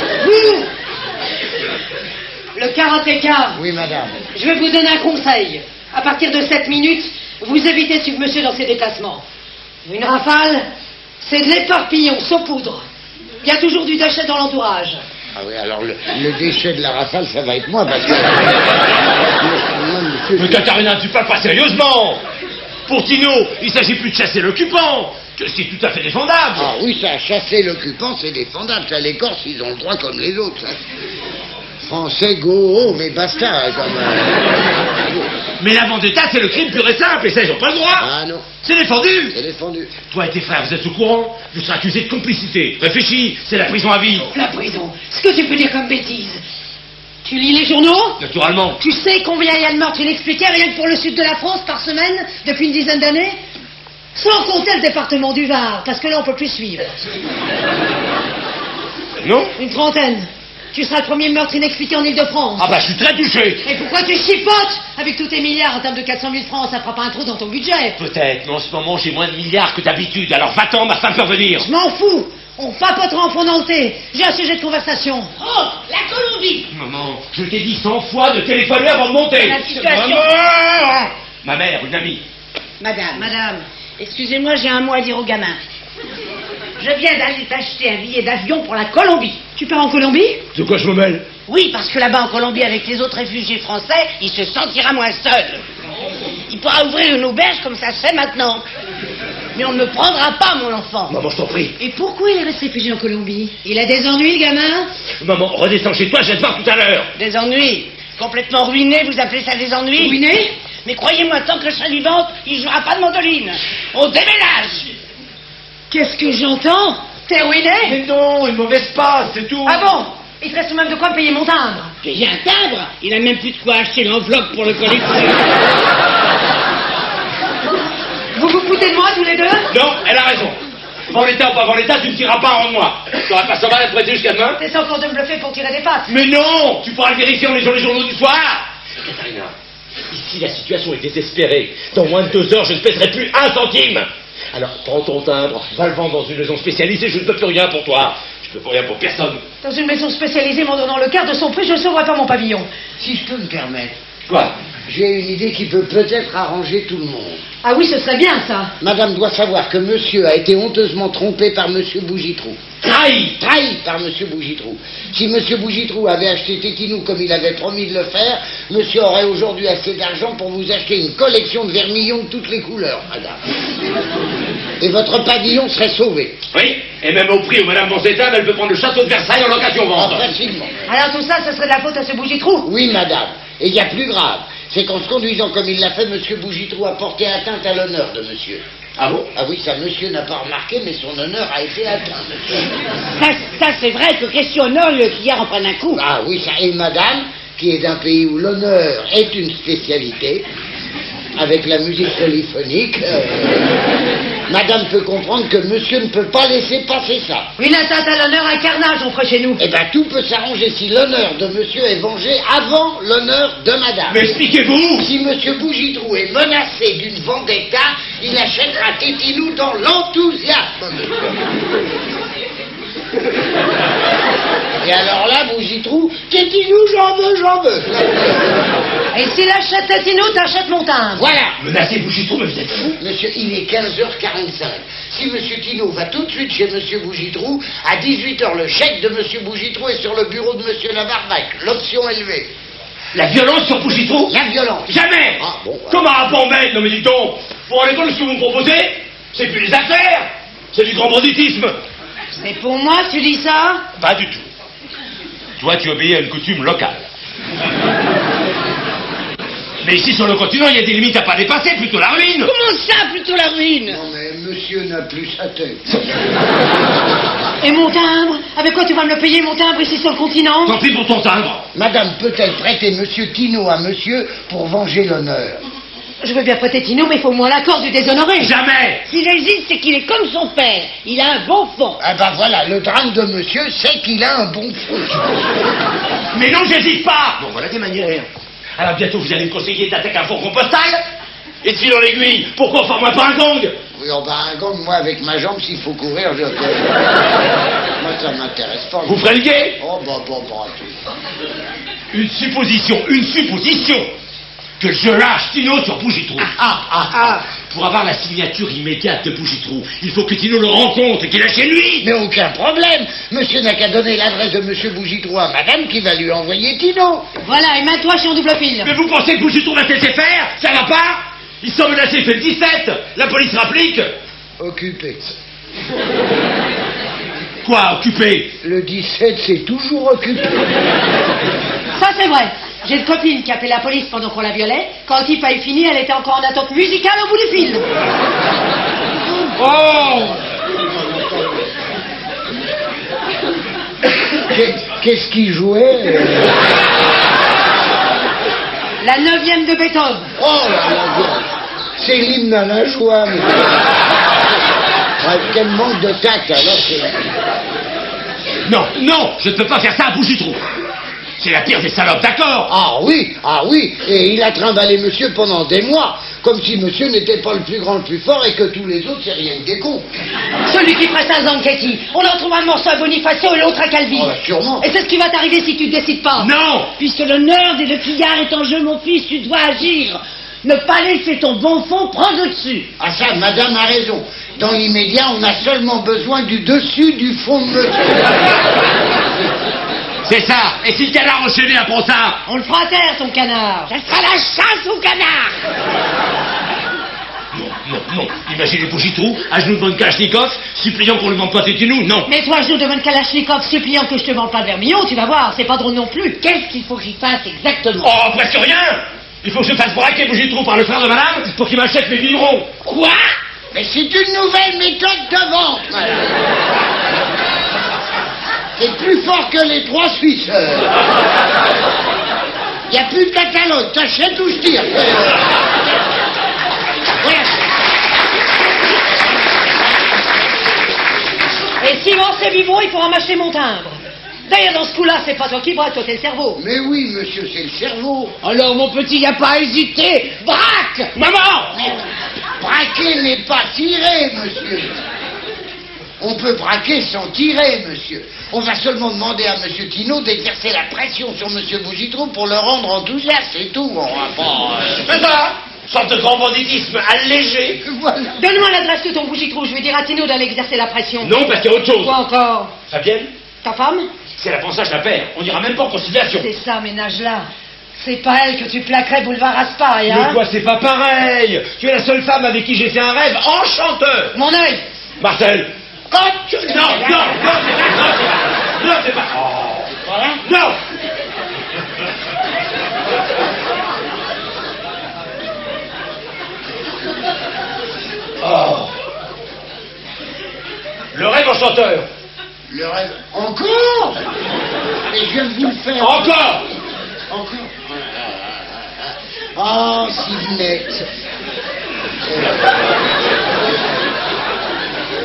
Le karatéka. Oui, madame. Je vais vous donner un conseil. À partir de 7 minutes, vous évitez de suivre monsieur dans ses déplacements. Une rafale, c'est de l'éparpillon saupoudre. Il y a toujours du déchet dans l'entourage. Ah oui, alors le déchet de la rafale, ça va être moi, parce que... Moi, monsieur... Mais Katarina, tu parles pas sérieusement. Pour Tino, il s'agit plus de chasser l'occupant, que c'est tout à fait défendable. Ah oui, ça, chasser l'occupant, c'est défendable. Ça, les Corses, ils ont le droit comme les autres. Ça. Français, go, mais basta, hein, comme... Mais la vendetta, c'est le crime pur et simple, et ça, ils n'ont pas le droit. Ah non, C'est défendu. c'est défendu. Toi et tes frères, vous êtes au courant? Vous serez accusés de complicité. Réfléchis, c'est la prison à vie. La prison. Ce que tu peux dire comme bêtise. Tu lis les journaux? Naturellement. Tu sais combien il y a de meurtres inexpliqués rien que pour le sud de la France par semaine depuis une dizaine d'années? Sans compter le département du Var, parce que là on peut plus suivre. Non? Une trentaine. Tu seras le premier meurtre inexpliqué en Ile-de-France. Ah bah, je suis très touché. Et pourquoi tu chipotes? Avec tous tes milliards en termes de 400 000 francs, ça fera pas un trou dans ton budget. Peut-être, mais en ce moment, j'ai moins de milliards que d'habitude. Alors va-t'en, ma femme peut revenir. Je m'en fous. On papotera en fond dans le thé. J'ai un sujet de conversation. Oh, la Colombie. Maman, je t'ai dit 100 fois de téléphoner avant de monter. La situation- Maman. Ma mère, une amie. Madame, excusez-moi, j'ai un mot à dire aux gamins. Je viens d'aller t'acheter un billet d'avion pour la Colombie. Tu pars en Colombie? De quoi je me mêle? Oui, parce que là-bas en Colombie, avec les autres réfugiés français, il se sentira moins seul. Il pourra ouvrir une auberge comme ça se fait maintenant. Mais on ne me prendra pas, mon enfant. Maman, je t'en prie. Et pourquoi il reste réfugié en Colombie? Il a des ennuis, le gamin? Maman, redescends chez toi, je vais te voir tout à l'heure. Des ennuis. Complètement ruiné, vous appelez ça des ennuis? Ruiné? Mais croyez-moi, tant que je serai vivante, il jouera pas de mandoline. On déménage. Qu'est-ce que j'entends? T'es ruiné? Mais non, une mauvaise passe, c'est tout. Ah bon? Il te reste même de quoi payer mon timbre. Payer un timbre? Il a même plus de quoi acheter l'enveloppe pour le collectif. Vous vous foutez de moi tous les deux? Non, elle a raison. Avant l'État ou pas avant l'État, tu ne tireras pas en moi. Tu n'auras pas 100 balles à prêter jusqu'à demain? T'essaies encore de me bluffer pour tirer des pattes. Mais non, tu pourras le vérifier en lisant les journaux du soir. Katarina, ici la situation est désespérée. Dans moins de 2 heures, je ne pèserai plus 1 centime. Alors prends ton timbre, va le vendre dans une maison spécialisée, je ne peux plus rien pour toi. Je ne peux plus rien pour personne. Dans une maison spécialisée m'en donnant le quart de son prix, je ne sauverai pas mon pavillon. Si je peux me permettre, Quoi? j'ai une idée qui peut peut-être arranger tout le monde. Ah oui, ce serait bien ça. Madame doit savoir que monsieur a été honteusement trompé par monsieur Bougitrou. Trahi. Trahi par monsieur Bougitrou. Si monsieur Bougitrou avait acheté Tétinou comme il avait promis de le faire, monsieur aurait aujourd'hui assez d'argent pour vous acheter une collection de vermillons de toutes les couleurs, madame. Et votre pavillon serait sauvé. Oui, et même au prix où Madame Bonsétane, elle peut prendre le château de Versailles en location-vente. Ah, facilement. Alors tout ça, ce serait de la faute à ce Bougitrou. Oui, madame. Et il y a plus grave. C'est qu'en se conduisant comme il l'a fait, monsieur Bougitrou a porté atteinte à l'honneur de monsieur. Ah bon? Ah oui, ça, monsieur n'a pas remarqué, mais son honneur a été atteint, monsieur. Ça c'est vrai que question honneur, le client en prenne un coup. Ah oui, ça. Et madame, qui est d'un pays où l'honneur est une spécialité, avec la musique polyphonique, madame peut comprendre que monsieur ne peut pas laisser passer ça. Une atteinte à l'honneur, un carnage, on ferait chez nous. Eh bien, tout peut s'arranger si l'honneur de monsieur est vengé avant l'honneur de madame. Mais expliquez-vous. Si monsieur Bougitrou est menacé d'une vendetta, il achètera Tétinou dans l'enthousiasme, monsieur. Et alors là, Bougitrou, Tétinou, j'en veux. Et s'il achète Tétinou, t'achètes mon timbre. Voilà. Menacez Bougitrou, mais vous êtes fou. Monsieur, il est 15h45. Si monsieur Tino va tout de suite chez monsieur Bougitrou, à 18h, le chèque de monsieur Bougitrou est sur le bureau de monsieur Lavarbac. L'option élevée. La violence sur Bougitrou? La violence. Jamais. Ah, bon, voilà. Comment un bon maître? Non mais dis donc, vous vous rendez compte de ce que vous me proposez? C'est plus des affaires, c'est du grand banditisme. C'est pour moi que tu dis ça? Pas du tout. Toi, tu obéis à une coutume locale. Mais ici, sur le continent, il y a des limites à pas dépasser, plutôt la ruine. Comment ça, plutôt la ruine? Non mais monsieur n'a plus sa tête. Et mon timbre? Avec quoi tu vas me le payer, mon timbre, ici sur le continent? Tant pis pour ton timbre. Madame peut-elle prêter monsieur Tino à monsieur pour venger l'honneur? Je veux bien prêter Tino, mais il faut au moins l'accord du déshonoré. Jamais. S'il hésite, c'est qu'il est comme son père. Il a un bon fond. Ah ben voilà, le drame de monsieur, c'est qu'il a un bon fond. Mais non, j'hésite pas. Bon, voilà des manières. Alors bientôt, vous allez me conseiller d'attaquer un fourgon postal et de fil dans l'aiguille. Pourquoi on forme pas un gang? Oui, on va un gang, moi avec ma jambe, s'il faut courir, moi ça m'intéresse pas. Vous ferez le guet? Oh bah. Une supposition. Que je lâche Tino sur Bougitrou. Ah. pour avoir la signature immédiate de Bougitrou, il faut que Tino le rencontre et qu'il aille chez lui. Mais aucun problème. Monsieur n'a qu'à donner l'adresse de monsieur Bougitrou à madame qui va lui envoyer Tino. Voilà, et mets-toi, je suis en double fil. Mais vous pensez que Bougitrou va se laisser faire? Ça va pas? Ils sont menacés, fait le 17. La police rapplique. Occupé. Quoi, occupé? Le 17, c'est toujours occupé. Ça, c'est vrai. J'ai une copine qui appelait la police pendant qu'on la violait. Quand le type a eu fini, elle était encore en attente musicale au bout du fil. Oh! Qu'est-ce qu'il jouait La 9e de Beethoven. Oh là là, c'est l'hymne à la joie. Mais... quel manque de tact, alors c'est... Non, non, je ne peux pas faire ça à Bougitrou. C'est la pire des salopes, d'accord? Ah oui, et il a trimballé monsieur pendant des mois, comme si monsieur n'était pas le plus grand, le plus fort, et que tous les autres, c'est rien que des cons. Celui qui ferait ça à Zanchetti. On en trouve un morceau à Bonifacio et l'autre à Calvi. Oh, sûrement. Et c'est ce qui va t'arriver si tu ne décides pas. Non! Puisque le nerd et le pillard est en jeu, mon fils, tu dois agir. Ne pas laisser ton bon fond prendre le dessus. Ah ça, madame a raison. Dans l'immédiat, on a seulement besoin du dessus du fond de monsieur. C'est ça. Et si le canard enchaîné apprend ça? On le fera à terre, ton canard. Ça sera la chasse au canard. Non. Imaginez Bougitrou, à genoux devant une Kalachnikov, suppliant qu'on lui vende pas Tétinou, non. Mais toi, je nous demande Kalachnikov suppliant que je te vende pas de vermillon, tu vas voir, c'est pas drôle non plus. Qu'est-ce qu'il faut que j'y fasse exactement? Oh, presque rien. Il faut que je fasse braquer Bougitrou par le frère de madame pour qu'il m'achète mes biberons. Quoi? Mais c'est une nouvelle méthode de vente, madame. C'est plus fort que les 3 Suisses. Il n'y a plus de catalogue, t'achètes ou je tire. Voilà. Et si vend ses biberons, il pourra m'acheter mon timbre. D'ailleurs, dans ce coup-là, c'est pas toi qui braque, toi, c'est le cerveau. Mais oui, monsieur, c'est le cerveau. Alors, mon petit, y a pas à hésiter. Braque! Maman! Braquer n'est pas tirer, monsieur. On peut braquer sans tirer, monsieur. On va seulement demander à monsieur Tino d'exercer la pression sur monsieur Bougitrou pour le rendre enthousiaste, c'est tout. On va pas... C'est ça! Sorte de grand banditisme allégé. Voilà. Donne-moi l'adresse de ton Bougitrou, je vais dire à Tino d'aller exercer la pression. Non, parce qu'il y a autre chose. Quoi encore? Fabienne, Ta femme? c'est la pensage la paire. On n'ira même pas en conciliation. C'est ça, ménage-là. C'est pas elle que tu plaquerais boulevard Raspail, hein? Mais quoi, c'est pas pareil. Tu es la seule femme avec qui j'ai fait un rêve enchanteur. Mon œil! Marcel. Quand tu... Non, c'est pas. Non, c'est pas. Oh. Voilà. Non. Oh. Le rêve enchanteur. Le rêve... Encore? Et je viens de vous le faire. Encore. Encore. Oh, Sidnette.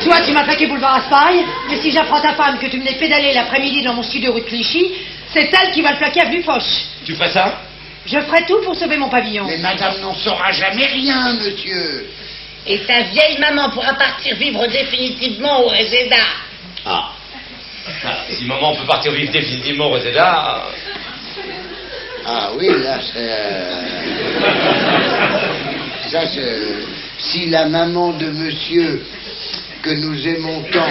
Toi, tu m'as plaqué boulevard Raspail, mais si j'apprends ta femme que tu venais pédaler l'après-midi dans mon studio rue de Clichy, c'est elle qui va le plaquer avenue Foch. Tu ferais ça? Je ferai tout pour sauver mon pavillon. Mais madame n'en saura jamais rien, monsieur. Et ta vieille maman pourra partir vivre définitivement au Reseda. Ah. Si maman peut partir vivre définitivement au Reseda. Ah oui, là, c'est... Ça, c'est... Si la maman de monsieur, que nous aimons tant,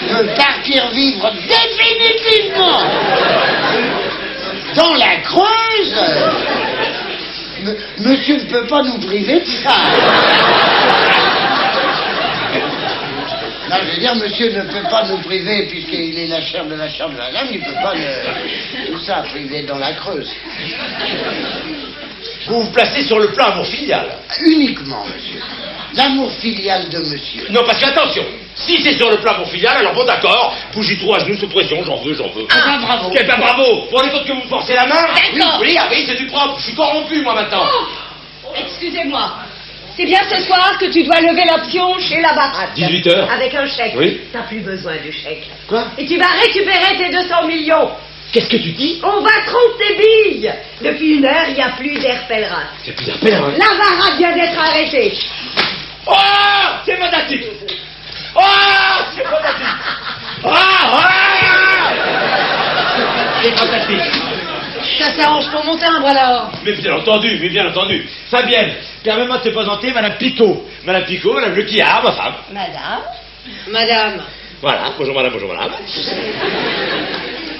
peut partir vivre définitivement dans la Creuse, monsieur ne peut pas nous priver de ça. Non, je veux dire, monsieur ne peut pas nous priver, puisqu'il est la chair de la dame, il ne peut pas tout ça priver dans la Creuse. Vous vous placez sur le plan amour filial. Uniquement, monsieur. L'amour filial de monsieur. Non, parce qu'attention, si c'est sur le plan amour filial, alors bon d'accord, Bougitrou à genoux sous pression, j'en veux. Ah, bravo. Eh ben bravo. Pour les autres que vous forcez la main. D'accord. Oui, c'est du propre. Je suis corrompu, moi, maintenant. Excusez-moi. C'est bien ce soir que tu dois lever l'option chez la baraque. 18 heures. Avec un chèque. Oui. T'as plus besoin du chèque. Quoi? Et tu vas récupérer tes 200 millions. Qu'est-ce que tu dis? On va tromper tes billes. Depuis 1 heure, il n'y a plus d'air pèlerin. C'est plus un père, hein. La baraque vient d'être arrêtée. Oh, c'est fantastique. Oh, c'est fantastique. C'est fantastique. Ça s'arrange pour mon timbre, alors. Mais bien entendu, mais bien entendu. Fabienne, permets-moi de te présenter Madame Picot. Madame Picot, Madame Le Quillard, ma femme. Madame. Madame. Voilà, bonjour madame, bonjour madame.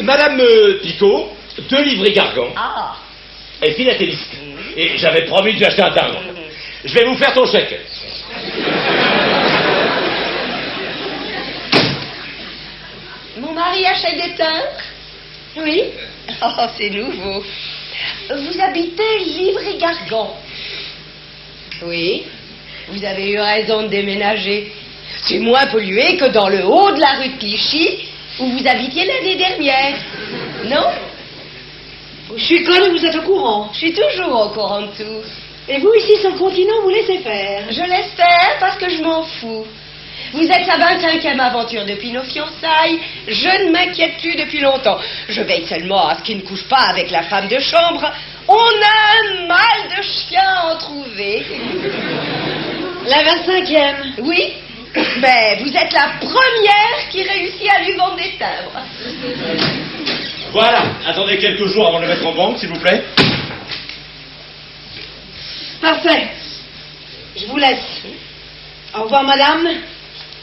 Madame Picot, 2 livrets Gargan. Ah. Et philatéliste. Et j'avais promis de lui acheter un timbre. Je vais vous faire ton chèque. Mon mari achète des timbres? Oui. Oh, c'est nouveau. Vous habitez Livry-Gargan? Oui. Vous avez eu raison de déménager. C'est moins pollué que dans le haut de la rue de Clichy, où vous habitiez l'année dernière. Non? Je suis conne, vous êtes au courant. Je suis toujours au courant de tout. Et vous, ici, sur le continent, vous laissez faire. Je laisse faire parce que je m'en fous. Vous êtes sa 25e aventure depuis nos fiançailles. Je ne m'inquiète plus depuis longtemps. Je veille seulement à ce qu'il ne couche pas avec la femme de chambre. On a un mal de chien à en trouver. La 25e. Oui, mais vous êtes la première qui réussit à lui vendre des timbres. Voilà, attendez quelques jours avant de le mettre en banque, s'il vous plaît. Parfait. Je vous laisse. Au revoir, madame.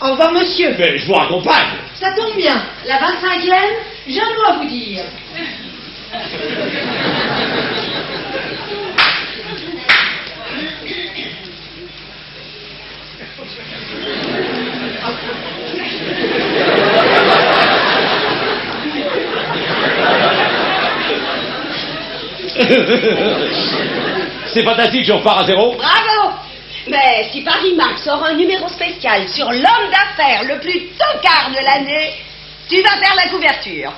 Au revoir, monsieur. Mais je vous raccompagne. Ça tombe bien. La 25e, j'ai un mot à vous dire. C'est fantastique, je repars à zéro. Bravo! Mais si Paris Max sort un numéro spécial sur l'homme d'affaires le plus tocard de l'année, tu vas faire la couverture.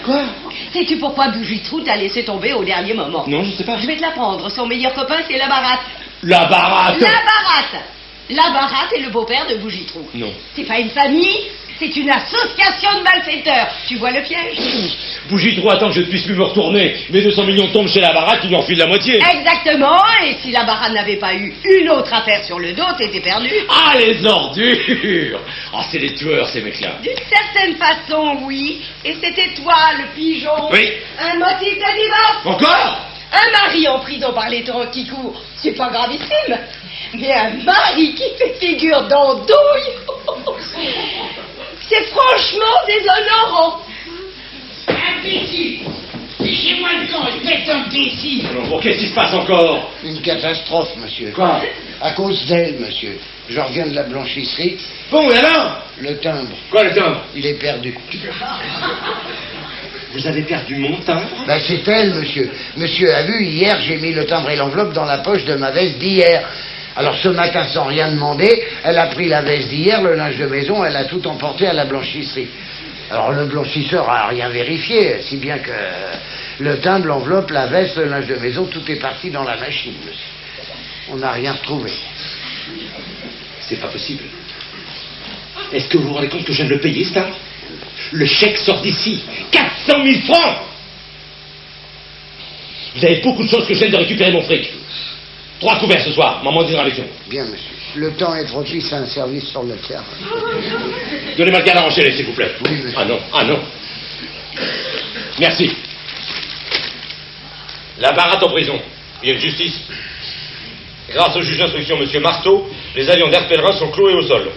Quoi? Sais-tu pourquoi Bougitrou t'a laissé tomber au dernier moment? Non, je sais pas. Je vais te l'apprendre. Son meilleur copain, c'est la baratte. La baratte. La baratte! La baratte est le beau-père de Bougitrou. Non. C'est pas une famille, c'est une association de malfaiteurs. Tu vois le piège? Bougitrou attend que je ne puisse plus me retourner. Mes 200 millions tombent chez la baratte, il lui en file la moitié. Exactement, et si la baratte n'avait pas eu une autre affaire sur le dos, t'étais perdu. Ah, les ordures. Ah, c'est les tueurs, ces mecs-là. D'une certaine façon, oui. Et c'était toi, le pigeon. Oui. Un motif de divorce. Encore? Un mari en prison par les temps qui courent, c'est pas gravissime. Mais un mari qui fait figure d'andouille, c'est franchement déshonorant. Imbécile! Fichez-moi le camp, espèce d'imbécile! Bon, qu'est-ce qui se passe encore? Une catastrophe, monsieur. Quoi? À cause d'elle, monsieur. Je reviens de la blanchisserie. Bon, et alors? Le timbre, Quoi, le timbre? il est perdu. Vous avez perdu mon timbre? Ben, c'est elle, monsieur. Monsieur a vu, hier, j'ai mis le timbre et l'enveloppe dans la poche de ma veste d'hier. Alors, ce matin, sans rien demander, elle a pris la veste d'hier, le linge de maison, elle a tout emporté à la blanchisserie. Alors, le blanchisseur a rien vérifié, si bien que le timbre, l'enveloppe, la veste, le linge de maison, tout est parti dans la machine, monsieur. On n'a rien retrouvé. C'est pas possible. Est-ce que vous vous rendez compte que je viens de le payer, ça? Le chèque sort d'ici. 400 000 francs! Vous avez beaucoup de chances que je vienne de récupérer mon fric. 3 couverts ce soir, maman dînera avec nous. Bien, monsieur. Le temps est propice à un service sur le terrain. Donnez-moi le cadre enchaîné, s'il vous plaît. Oui, monsieur. Ah non, ah non. Merci. La baratte en prison. Il y a une justice. Grâce au juge d'instruction, monsieur Marteau, les avions d'Air Pèlerin sont cloués au sol.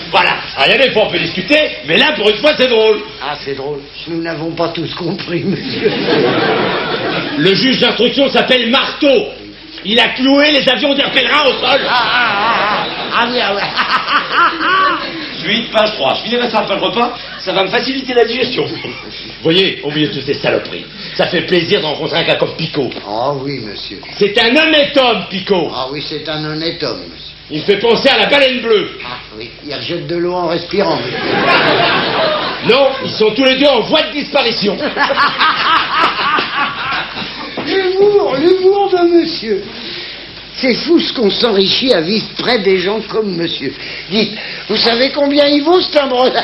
Voilà, rien n'est pas, on peut discuter, mais là, pour une fois, c'est drôle. Ah, c'est drôle. Nous n'avons pas tous compris, monsieur. Le juge d'instruction s'appelle Marteau. Il a cloué les avions d'Air Pèlerin au sol. Ah oui, ah oui. Suite, page 3. Je finirai ça après le repas, ça va me faciliter la digestion. Vous voyez, au milieu de toutes ces saloperies, ça fait plaisir de rencontrer un gars comme Picot. Ah oui, monsieur. C'est un honnête homme, Picot. Ah oui, c'est un honnête homme, monsieur. Il me fait penser à la baleine bleue. Ah oui, il rejette de l'eau en respirant, monsieur. Non, ils sont tous les deux en voie de disparition. L'humour de monsieur. C'est fou ce qu'on s'enrichit à vivre près des gens comme monsieur. Dites, vous savez combien il vaut ce timbre-là?